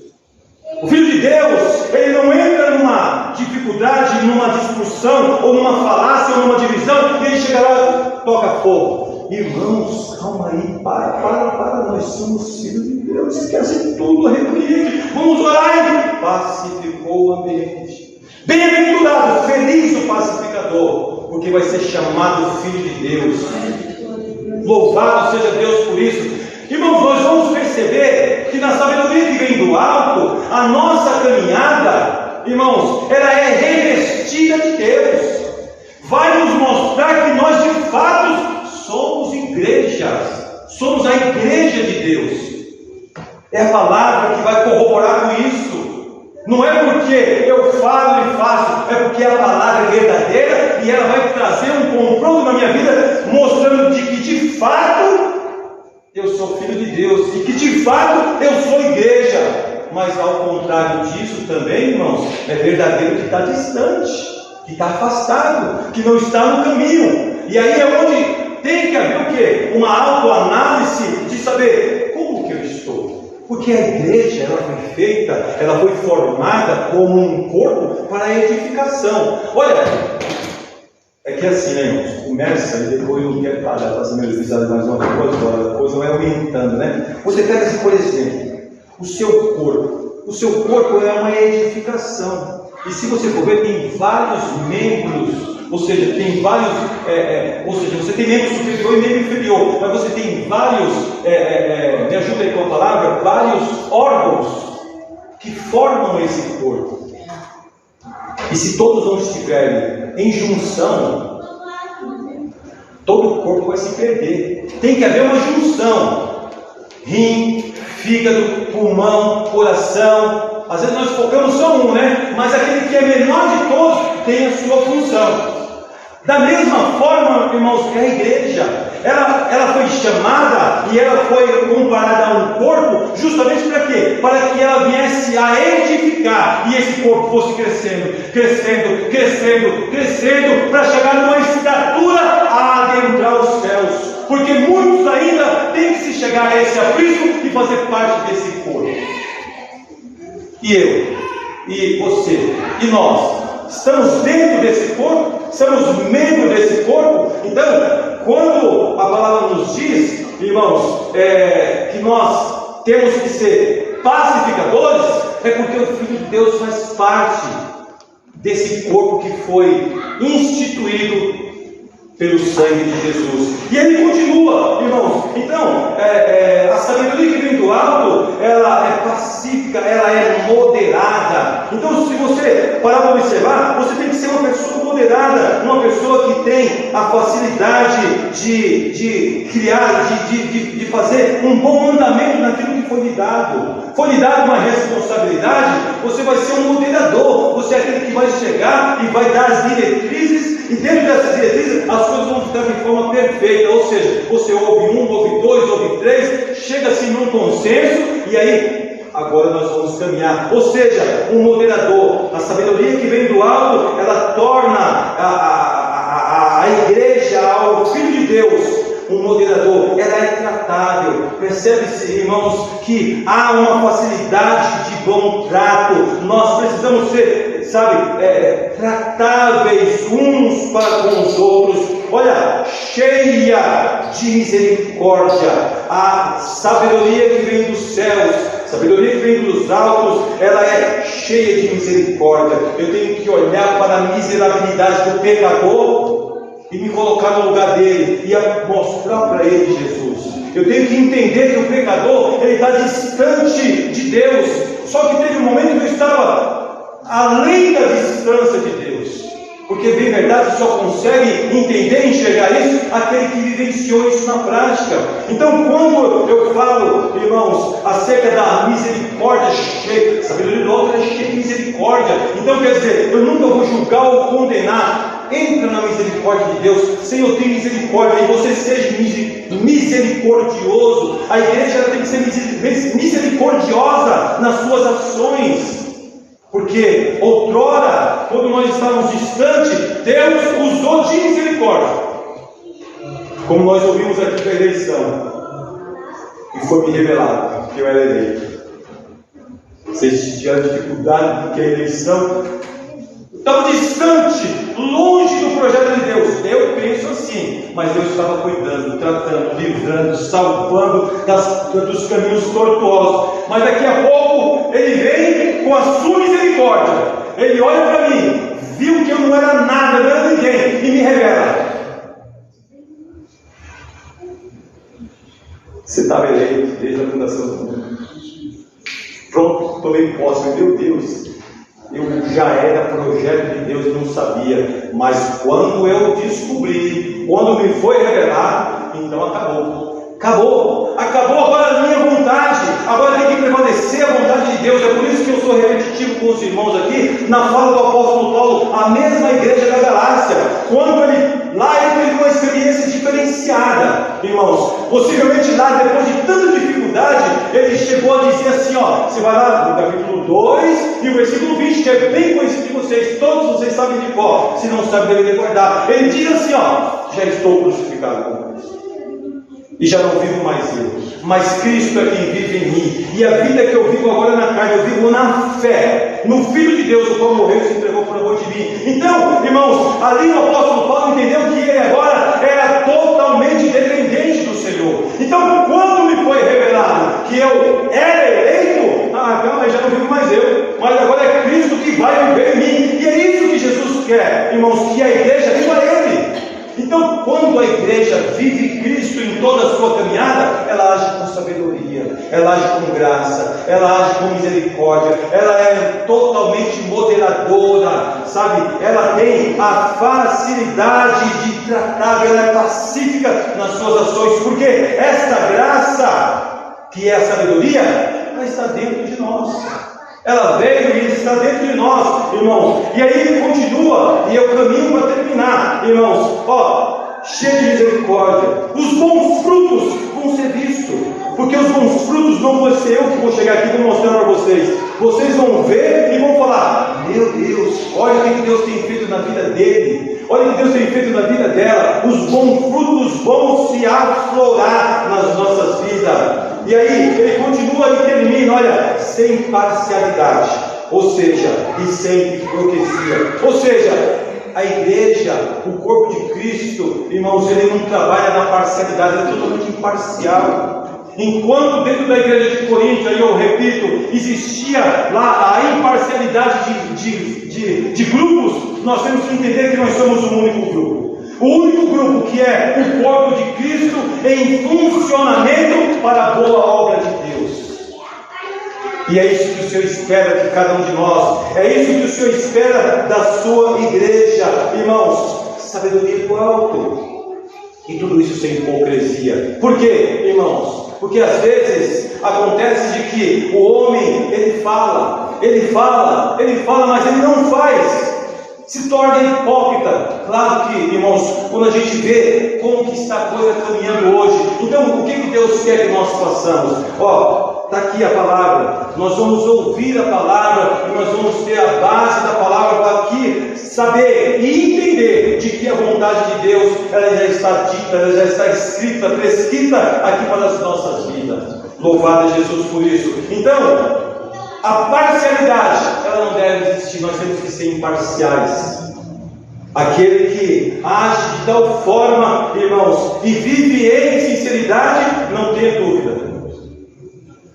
E: O filho de Deus, ele não entra numa dificuldade, numa discussão, ou numa falácia, ou numa divisão, e ele chega lá e toca fogo. Irmãos, calma aí, para, nós somos filhos de Deus, esquece tudo, arrepende, vamos orar, e pacificou o ambiente. Bem-aventurado, feliz o pacificador, porque vai ser chamado filho de Deus. Louvado seja Deus por isso. Irmãos, nós vamos perceber que na sabedoria que vem do alto, a nossa caminhada, irmãos, ela é revestida de Deus. Vai nos mostrar que nós de fato somos igrejas, somos a igreja de Deus. É a palavra que vai corroborar com isso. Não é porque eu falo e faço, é porque a palavra é verdadeira e ela vai trazer um confronto na minha vida, mostrando de que de fato eu sou filho de Deus e que de fato eu sou igreja. Mas ao contrário disso também, irmãos, é verdadeiro que está distante, que está afastado, que não está no caminho. E aí é onde tem que haver o quê? Uma autoanálise de saber como que eu estou. Porque a igreja, ela foi feita, ela foi formada como um corpo para a edificação. Olha, é que assim, né, irmãos? Começa e depois eu quero parar, fazendo meus visuais mais uma coisa, a coisa vai aumentando, né? Você pega assim, por exemplo, o seu corpo. O seu corpo é uma edificação. E se você for ver, tem vários membros. Ou seja, tem vários, você tem membro superior e membro inferior, mas você tem vários, me ajuda aí com a palavra, vários órgãos que formam esse corpo. E se todos não estiverem em junção, todo o corpo vai se perder. Tem que haver uma junção. Rim, fígado, pulmão, coração. Às vezes nós focamos só um, né? Mas aquele que é menor de todos tem a sua função. Da mesma forma, irmãos, que a igreja, ela foi chamada e ela foi comparada a um corpo, justamente para quê? Para que ela viesse a edificar e esse corpo fosse crescendo, para chegar numa estatura a adentrar os céus. Porque muitos ainda têm que se chegar a esse aprisco e fazer parte desse corpo. E eu, e você, e nós, estamos dentro desse corpo? Somos membros desse corpo? Então, quando a palavra nos diz, irmãos, que nós temos que ser pacificadores, é porque o Filho de Deus faz parte desse corpo que foi instituído pelo sangue de Jesus. E ele continua, irmãos. Então, a sabedoria que vem do alto, ela é pacífica, ela é moderada. Então, se você parar para observar, você tem que ser uma pessoa moderada, uma pessoa que tem tem a facilidade de criar, de fazer um bom andamento naquilo que foi lhe dado. Foi lhe dado uma responsabilidade, você vai ser um moderador, você é aquele que vai chegar e vai dar as diretrizes, e dentro dessas diretrizes as coisas vão ficar de forma perfeita, ou seja, você ouve um, ouve dois, ouve três, chega-se num consenso, e aí, agora nós vamos caminhar. Ou seja, um moderador, a sabedoria que vem do alto, ela torna a igreja, ao Filho de Deus, um moderador. Ela é tratável. Percebe-se, irmãos, que há uma facilidade de bom trato. Nós precisamos ser, tratáveis uns para com os outros. Olha, cheia de misericórdia. A sabedoria que vem dos céus, sabedoria que vem dos altos, ela é cheia de misericórdia. Eu tenho que olhar para a miserabilidade do pecador e me colocar no lugar dele e mostrar para ele Jesus. Eu tenho que entender que o pecador, ele está distante de Deus. Só que teve um momento que eu estava além da distância de Deus, porque bem verdade só consegue entender e enxergar isso aquele que vivenciou isso na prática. Então, quando eu falo, irmãos, acerca da misericórdia cheia, a sabedoria do outro é cheia de misericórdia. Então, quer dizer, eu nunca vou julgar ou condenar. Entra na misericórdia de Deus. Senhor, tem misericórdia, e você seja misericordioso. A igreja tem que ser misericordiosa nas suas ações, porque outrora, quando nós estávamos distantes, Deus usou de misericórdia, como nós ouvimos aqui da eleição, e foi me revelado que eu era eleito. Vocês tiveram dificuldade porque a eleição estava distante, longe do projeto de Deus. Eu penso assim, mas Deus estava cuidando, tratando, livrando, salvando dos caminhos tortuosos. Mas daqui a pouco Ele vem com a sua misericórdia. Ele olha para mim, viu que eu não era nada, não era ninguém, e me revela. Você estava eleito desde a fundação do mundo. Pronto, tomei posse. Meu Deus, eu já era projeto de Deus e não sabia. Mas quando eu descobri, quando me foi revelado, então acabou, agora a minha vontade, agora tem que prevalecer a vontade de Deus. É por isso que eu sou repetitivo com os irmãos aqui, na fala do apóstolo Paulo, a mesma igreja da Galácia, quando ele teve uma experiência diferenciada, irmãos. Possivelmente lá, depois de tanta dificuldade, ele chegou a dizer assim, você vai lá no capítulo 2 e o versículo 20, que é bem conhecido de vocês, todos vocês sabem de qual, se não sabem devem recordar. Ele diz assim, já estou crucificado com Cristo, e já não vivo mais eu, mas Cristo é quem vive em mim, e a vida que eu vivo agora na carne, eu vivo na fé, no Filho de Deus, o qual morreu e se entregou por amor de mim. Então, irmãos, ali o apóstolo Paulo entendeu que ele agora era totalmente dependente do Senhor. Então, quando me foi revelado que eu era eleito, calma, já não vivo mais eu, mas agora é Cristo que vai viver em mim, e é isso que Jesus quer, irmãos, que a igreja viva Ele. Então, quando a igreja vive Cristo em toda a sua caminhada, ela age com sabedoria, ela age com graça, ela age com misericórdia, ela é totalmente moderadora, ela tem a facilidade de tratar, ela é pacífica nas suas ações, porque esta graça, que é a sabedoria, ela está dentro de nós. Ela veio e está dentro de nós, irmãos. E aí ele continua, e eu caminho para terminar, irmãos. Cheio de misericórdia. Os bons frutos vão ser vistos, porque os bons frutos não vou ser eu que vou chegar aqui e vou mostrar para vocês. Vocês vão ver e vão falar: meu Deus, olha o que Deus tem feito na vida dele, olha o que Deus tem feito na vida dela. Os bons frutos vão se aflorar nas nossas vidas. E aí ele continua e termina, olha, sem parcialidade, ou seja, e sem hipocrisia. Ou seja, a igreja, o corpo de Cristo, irmãos, ele não trabalha na parcialidade, ele é totalmente imparcial. Enquanto dentro da igreja de Corinto, aí eu repito, existia lá a imparcialidade de grupos, nós temos que entender que nós somos um único grupo. O único grupo que é o corpo de Cristo em funcionamento para a boa obra de Deus. E é isso que o Senhor espera de cada um de nós. É isso que o Senhor espera da sua igreja. Irmãos, sabedoria do alto. E tudo isso sem hipocrisia. Por quê, irmãos? Porque às vezes acontece de que o homem, ele fala, mas ele não faz. Se torna hipócrita. Claro que, irmãos, quando a gente vê como que está a coisa caminhando hoje, então o que Deus quer que nós façamos? Está aqui a palavra, nós vamos ouvir a palavra e nós vamos ter a base da palavra para aqui saber e entender de que a vontade de Deus ela já está dita, ela já está escrita, prescrita aqui para as nossas vidas. Louvado é Jesus por isso. Então, a parcialidade, ela não deve existir, nós temos que ser imparciais. Aquele que age de tal forma, irmãos, e vive em sinceridade, não tenha dúvida,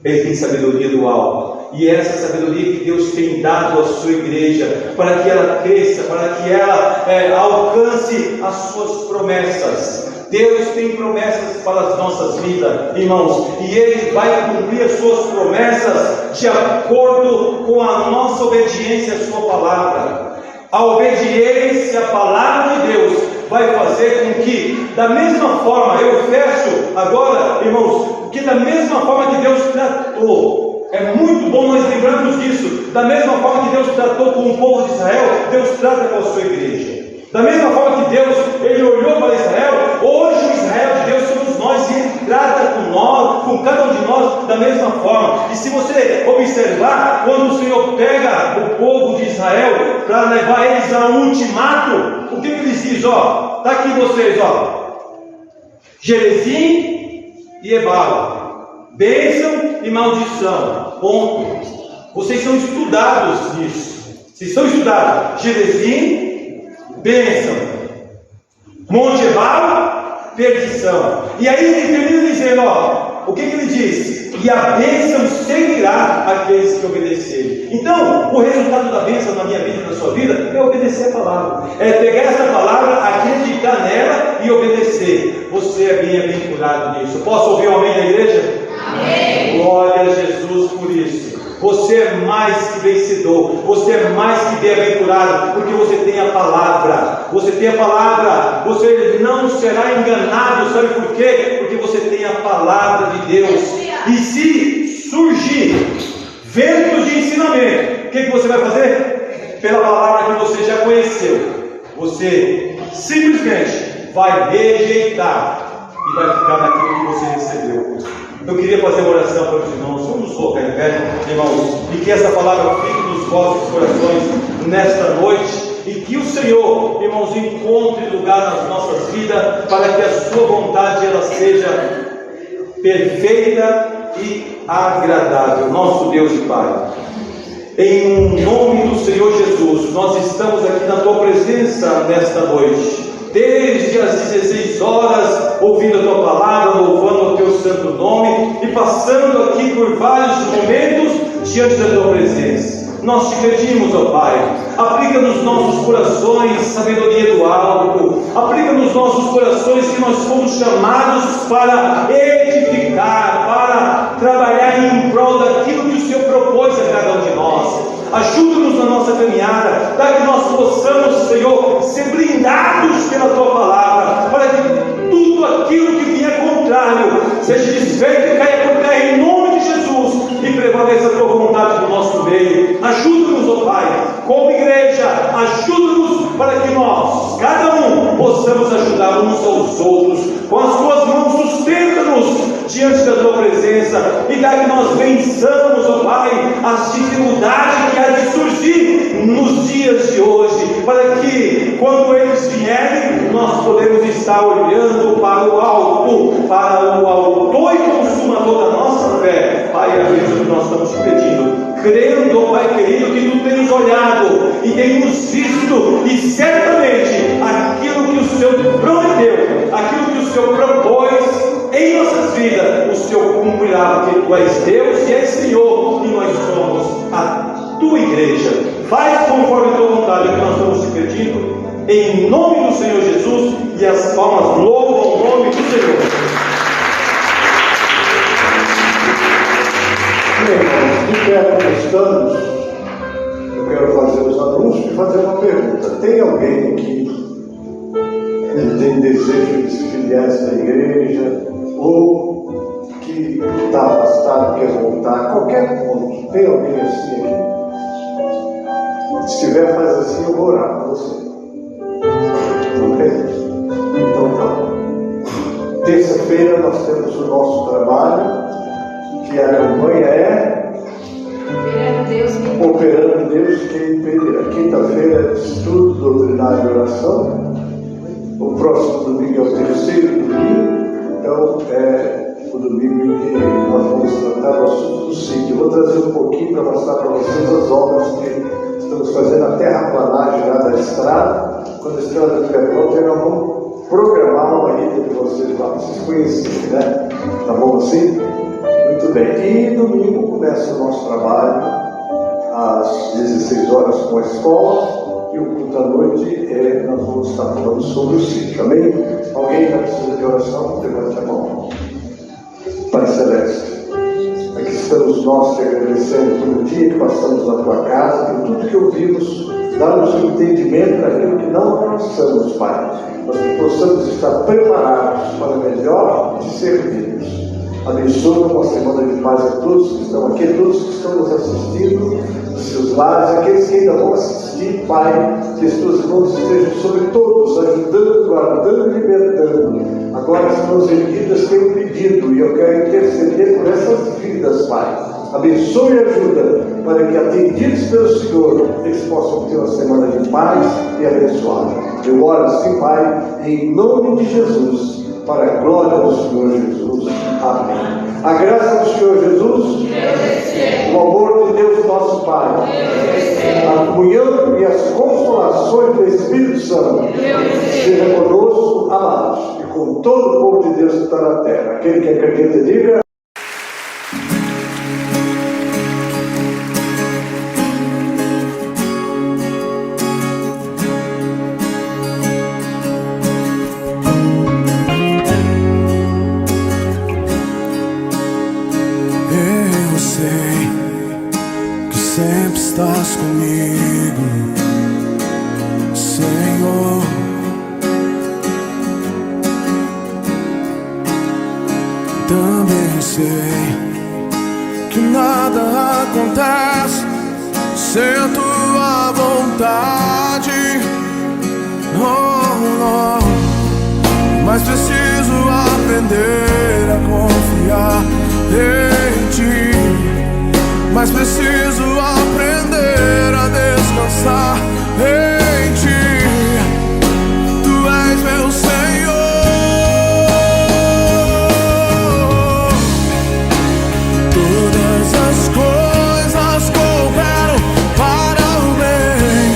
E: ele tem sabedoria do alto. E essa sabedoria que Deus tem dado à sua igreja, para que ela cresça, para que ela alcance as suas promessas. Deus tem promessas para as nossas vidas, irmãos, e Ele vai cumprir as suas promessas de acordo com a nossa obediência à sua palavra. A obediência à palavra de Deus vai fazer com que, da mesma forma, eu fecho agora, irmãos, que da mesma forma que Deus tratou, é muito bom nós lembrarmos disso, da mesma forma que Deus tratou com o povo de Israel, Deus trata com a sua igreja. Da mesma forma que Deus, Ele olhou para Israel, hoje o Israel de Deus somos nós, e Ele trata com nós, com cada um de nós, da mesma forma. E se você observar, quando o Senhor pega o povo de Israel para levar eles a um ultimato, o que Ele diz? Está aqui vocês, Gerezim e Ebal, bênção e maldição, ponto. Vocês são estudados nisso, vocês são estudados, Gerezim, bênção, Monte Ebal, perdição. E aí ele termina dizendo, o que ele diz? E a bênção seguirá aqueles que obedecerem. Então, o resultado da bênção na minha vida e na sua vida é obedecer a palavra. É pegar essa palavra, acreditar nela e obedecer. Você é bem-aventurado nisso. Posso ouvir um amém da igreja? Amém. Glória a Jesus por isso. Você é mais que vencedor, você é mais que bem-aventurado, porque você tem a palavra, você não será enganado, sabe por quê? Porque você tem a palavra de Deus. E se surgir ventos de ensinamento, o que você vai fazer? Pela palavra que você já conheceu, você simplesmente vai rejeitar e vai ficar naquilo que você recebeu. Eu queria fazer uma oração para os irmãos. Vamos nos colocar em pé, irmãos, e que essa palavra fique nos vossos corações nesta noite, e que o Senhor, irmãos, encontre lugar nas nossas vidas, para que a sua vontade ela seja perfeita e agradável. Nosso Deus e Pai, em nome do Senhor Jesus, nós estamos aqui na tua presença nesta noite, desde as 16 horas, ouvindo a tua palavra, louvando o teu santo nome e passando aqui por vários momentos diante da tua presença. Nós te pedimos, ó Pai, aplica nos nossos corações sabedoria do alto, aplica nos nossos corações que nós fomos chamados para edificar, para trabalhar em prol daquilo que o Senhor propôs a cada um de nós. Ajuda-nos na nossa caminhada, para que nós possamos, Senhor, ser blindados pela tua palavra, para que tudo aquilo que vier contrário seja desfeito e caia por terra em nome de Jesus, e prevaleça a tua vontade no nosso meio. Ajuda-nos, ó Pai, como igreja, ajuda-nos para que nós, cada um, possamos ajudar uns aos outros. Com as tuas mãos, sustenta-nos diante da tua presença, e dá que nós vençamos, ó Pai, as dificuldades que há de surgir nos dias de hoje, para que, quando eles vierem, nós podemos estar olhando para o alto, para o autor e consumador da nossa fé. Pai, é isso que nós estamos te pedindo, crendo, Pai querido, que tu tens olhado e tens visto, e certamente aquilo que o Senhor prometeu, aquilo que o Senhor propôs em nossas vidas, o Senhor cumprirá, porque tu és Deus e és Senhor, e nós somos a tua igreja. Faz conforme a tua vontade, que nós estamos te pedindo, em nome do Senhor Jesus, e as palmas louvam o nome do Senhor.
C: Irmãos, de pé como estamos, eu quero fazer os anúncios e fazer uma pergunta. Tem alguém que tem desejo de se filiar à igreja, ou que está afastado, quer voltar, qualquer ponto. Tem alguém assim aqui? Se tiver, faz assim, eu vou orar para você. Ok? Então tá. Terça-feira nós temos o nosso trabalho, que a campanha é Operando Deus que impedirá. Quinta-feira, estudo doutrinário e oração. O próximo domingo é o terceiro domingo. Então, é o domingo em que nós vamos tratar do assunto do sítio. Eu vou trazer um pouquinho para mostrar para vocês as obras que estamos fazendo, a terraplanagem lá da estrada. Quando a estrada estiver pronta, nós vamos programar uma ida de vocês lá, para vocês conhecerem, né? Tá bom assim? Muito bem. E domingo começa o nosso trabalho às 16 horas com a escola, e o culto à noite nós vamos estar falando sobre o sítio. Amém? Alguém já precisa de oração? Levante a mão. Pai Celeste, aqui estamos nós te agradecendo pelo dia que passamos na tua casa, por tudo que ouvimos, dá-nos o entendimento daquilo que não alcançamos, Pai, mas que possamos estar preparados para melhor te servirmos. Abençoa uma semana de paz a todos que estão aqui, a todos que estão nos assistindo, nos seus lares, aqueles que ainda vão assistir, Pai, que as tuas mãos estejam sobre todos, ajudando, guardando e libertando. Agora as mãos erguidas têm um pedido, e eu quero interceder por essas vidas, Pai. Abençoe e ajuda, para que, atendidos pelo Senhor, eles possam ter uma semana de paz e abençoada. Eu oro assim, Pai, em nome de Jesus, para a glória do Senhor Jesus. Amém. A graça do Senhor Jesus, o amor de Deus nosso Pai, a comunhão e as consolações do Espírito Santo seja conosco, amados, e com todo o povo de Deus que está na terra. Aquele que acredita, diga.
F: Estás comigo, Senhor. Também sei que nada acontece sem a tua vontade. Oh, oh. Mas preciso aprender a confiar em ti. Mas preciso aprender a descansar em ti. Tu és meu Senhor. Todas as coisas cooperam para o bem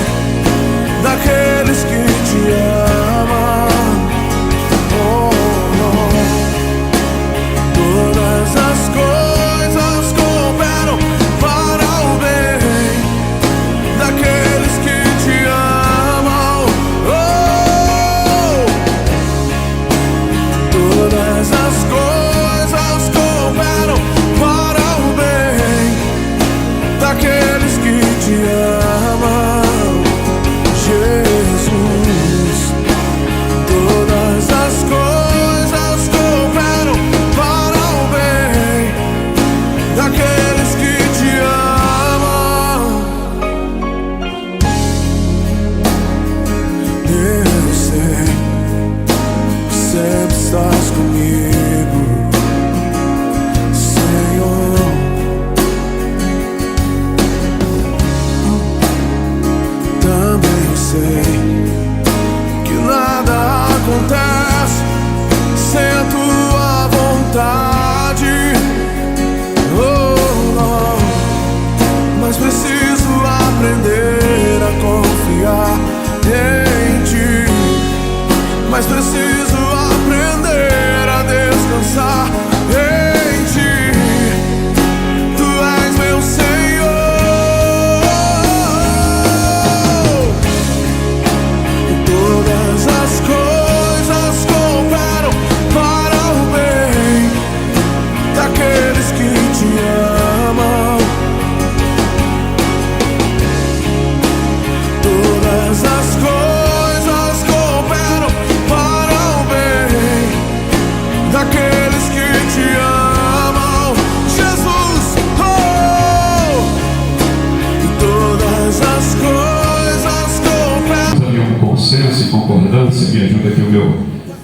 F: daqueles que te amam. Oh, oh. Todas as coisas cooperam para o bem
G: ajuda aqui o meu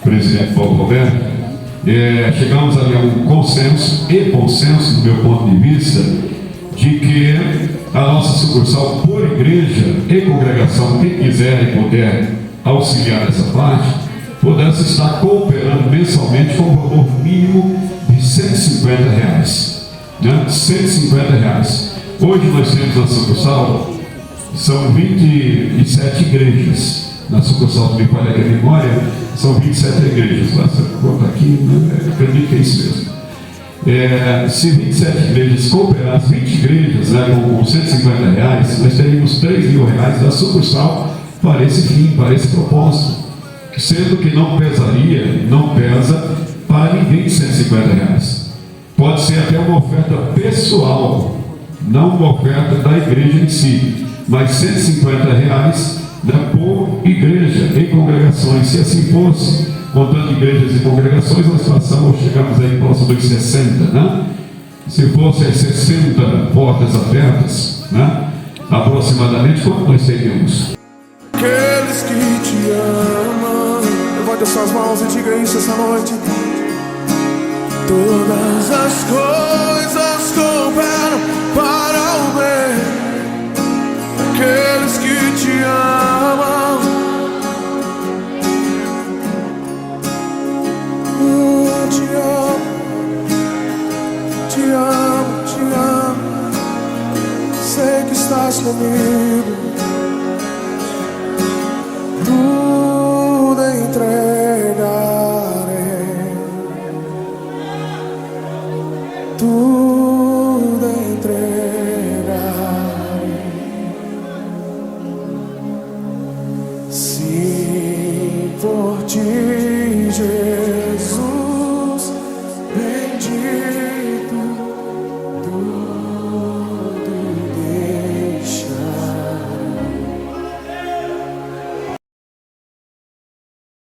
G: presidente Paulo Roberto, chegamos ali a um consenso, e consenso, do meu ponto de vista, de que a nossa sucursal, por igreja e congregação, que quiser e puder auxiliar nessa parte, pudesse estar cooperando mensalmente com um valor mínimo de R$150, né? R$150. Hoje nós temos na sucursal, são 27 igrejas. Na sucursal do Mipaia da Memória, são 27 igrejas. Lá, se eu contar aqui, né? Acredito que é isso mesmo. Se 27 igrejas cooperassem, 20 igrejas, né, com R$150, nós teríamos R$3.000 da sucursal para esse fim, para esse propósito. Sendo que não pesa para ninguém R$150. Pode ser até uma oferta pessoal, não uma oferta da igreja em si, mas R$150, né, por igreja e congregações. Se assim fosse, contando igrejas e congregações, nós chegamos aí próximo dos 60, né? Se fossem 60 portas abertas, né, aproximadamente, quanto nós teríamos?
F: Aqueles que te amam, levante as suas mãos e diga isso essa noite. Todas as coisas cooperam para o bem, aqueles que te amam. Te amo, te amo, te amo. Sei que estás comigo. Tudo entregarei, tudo entregarei. Se por ti, Jesus,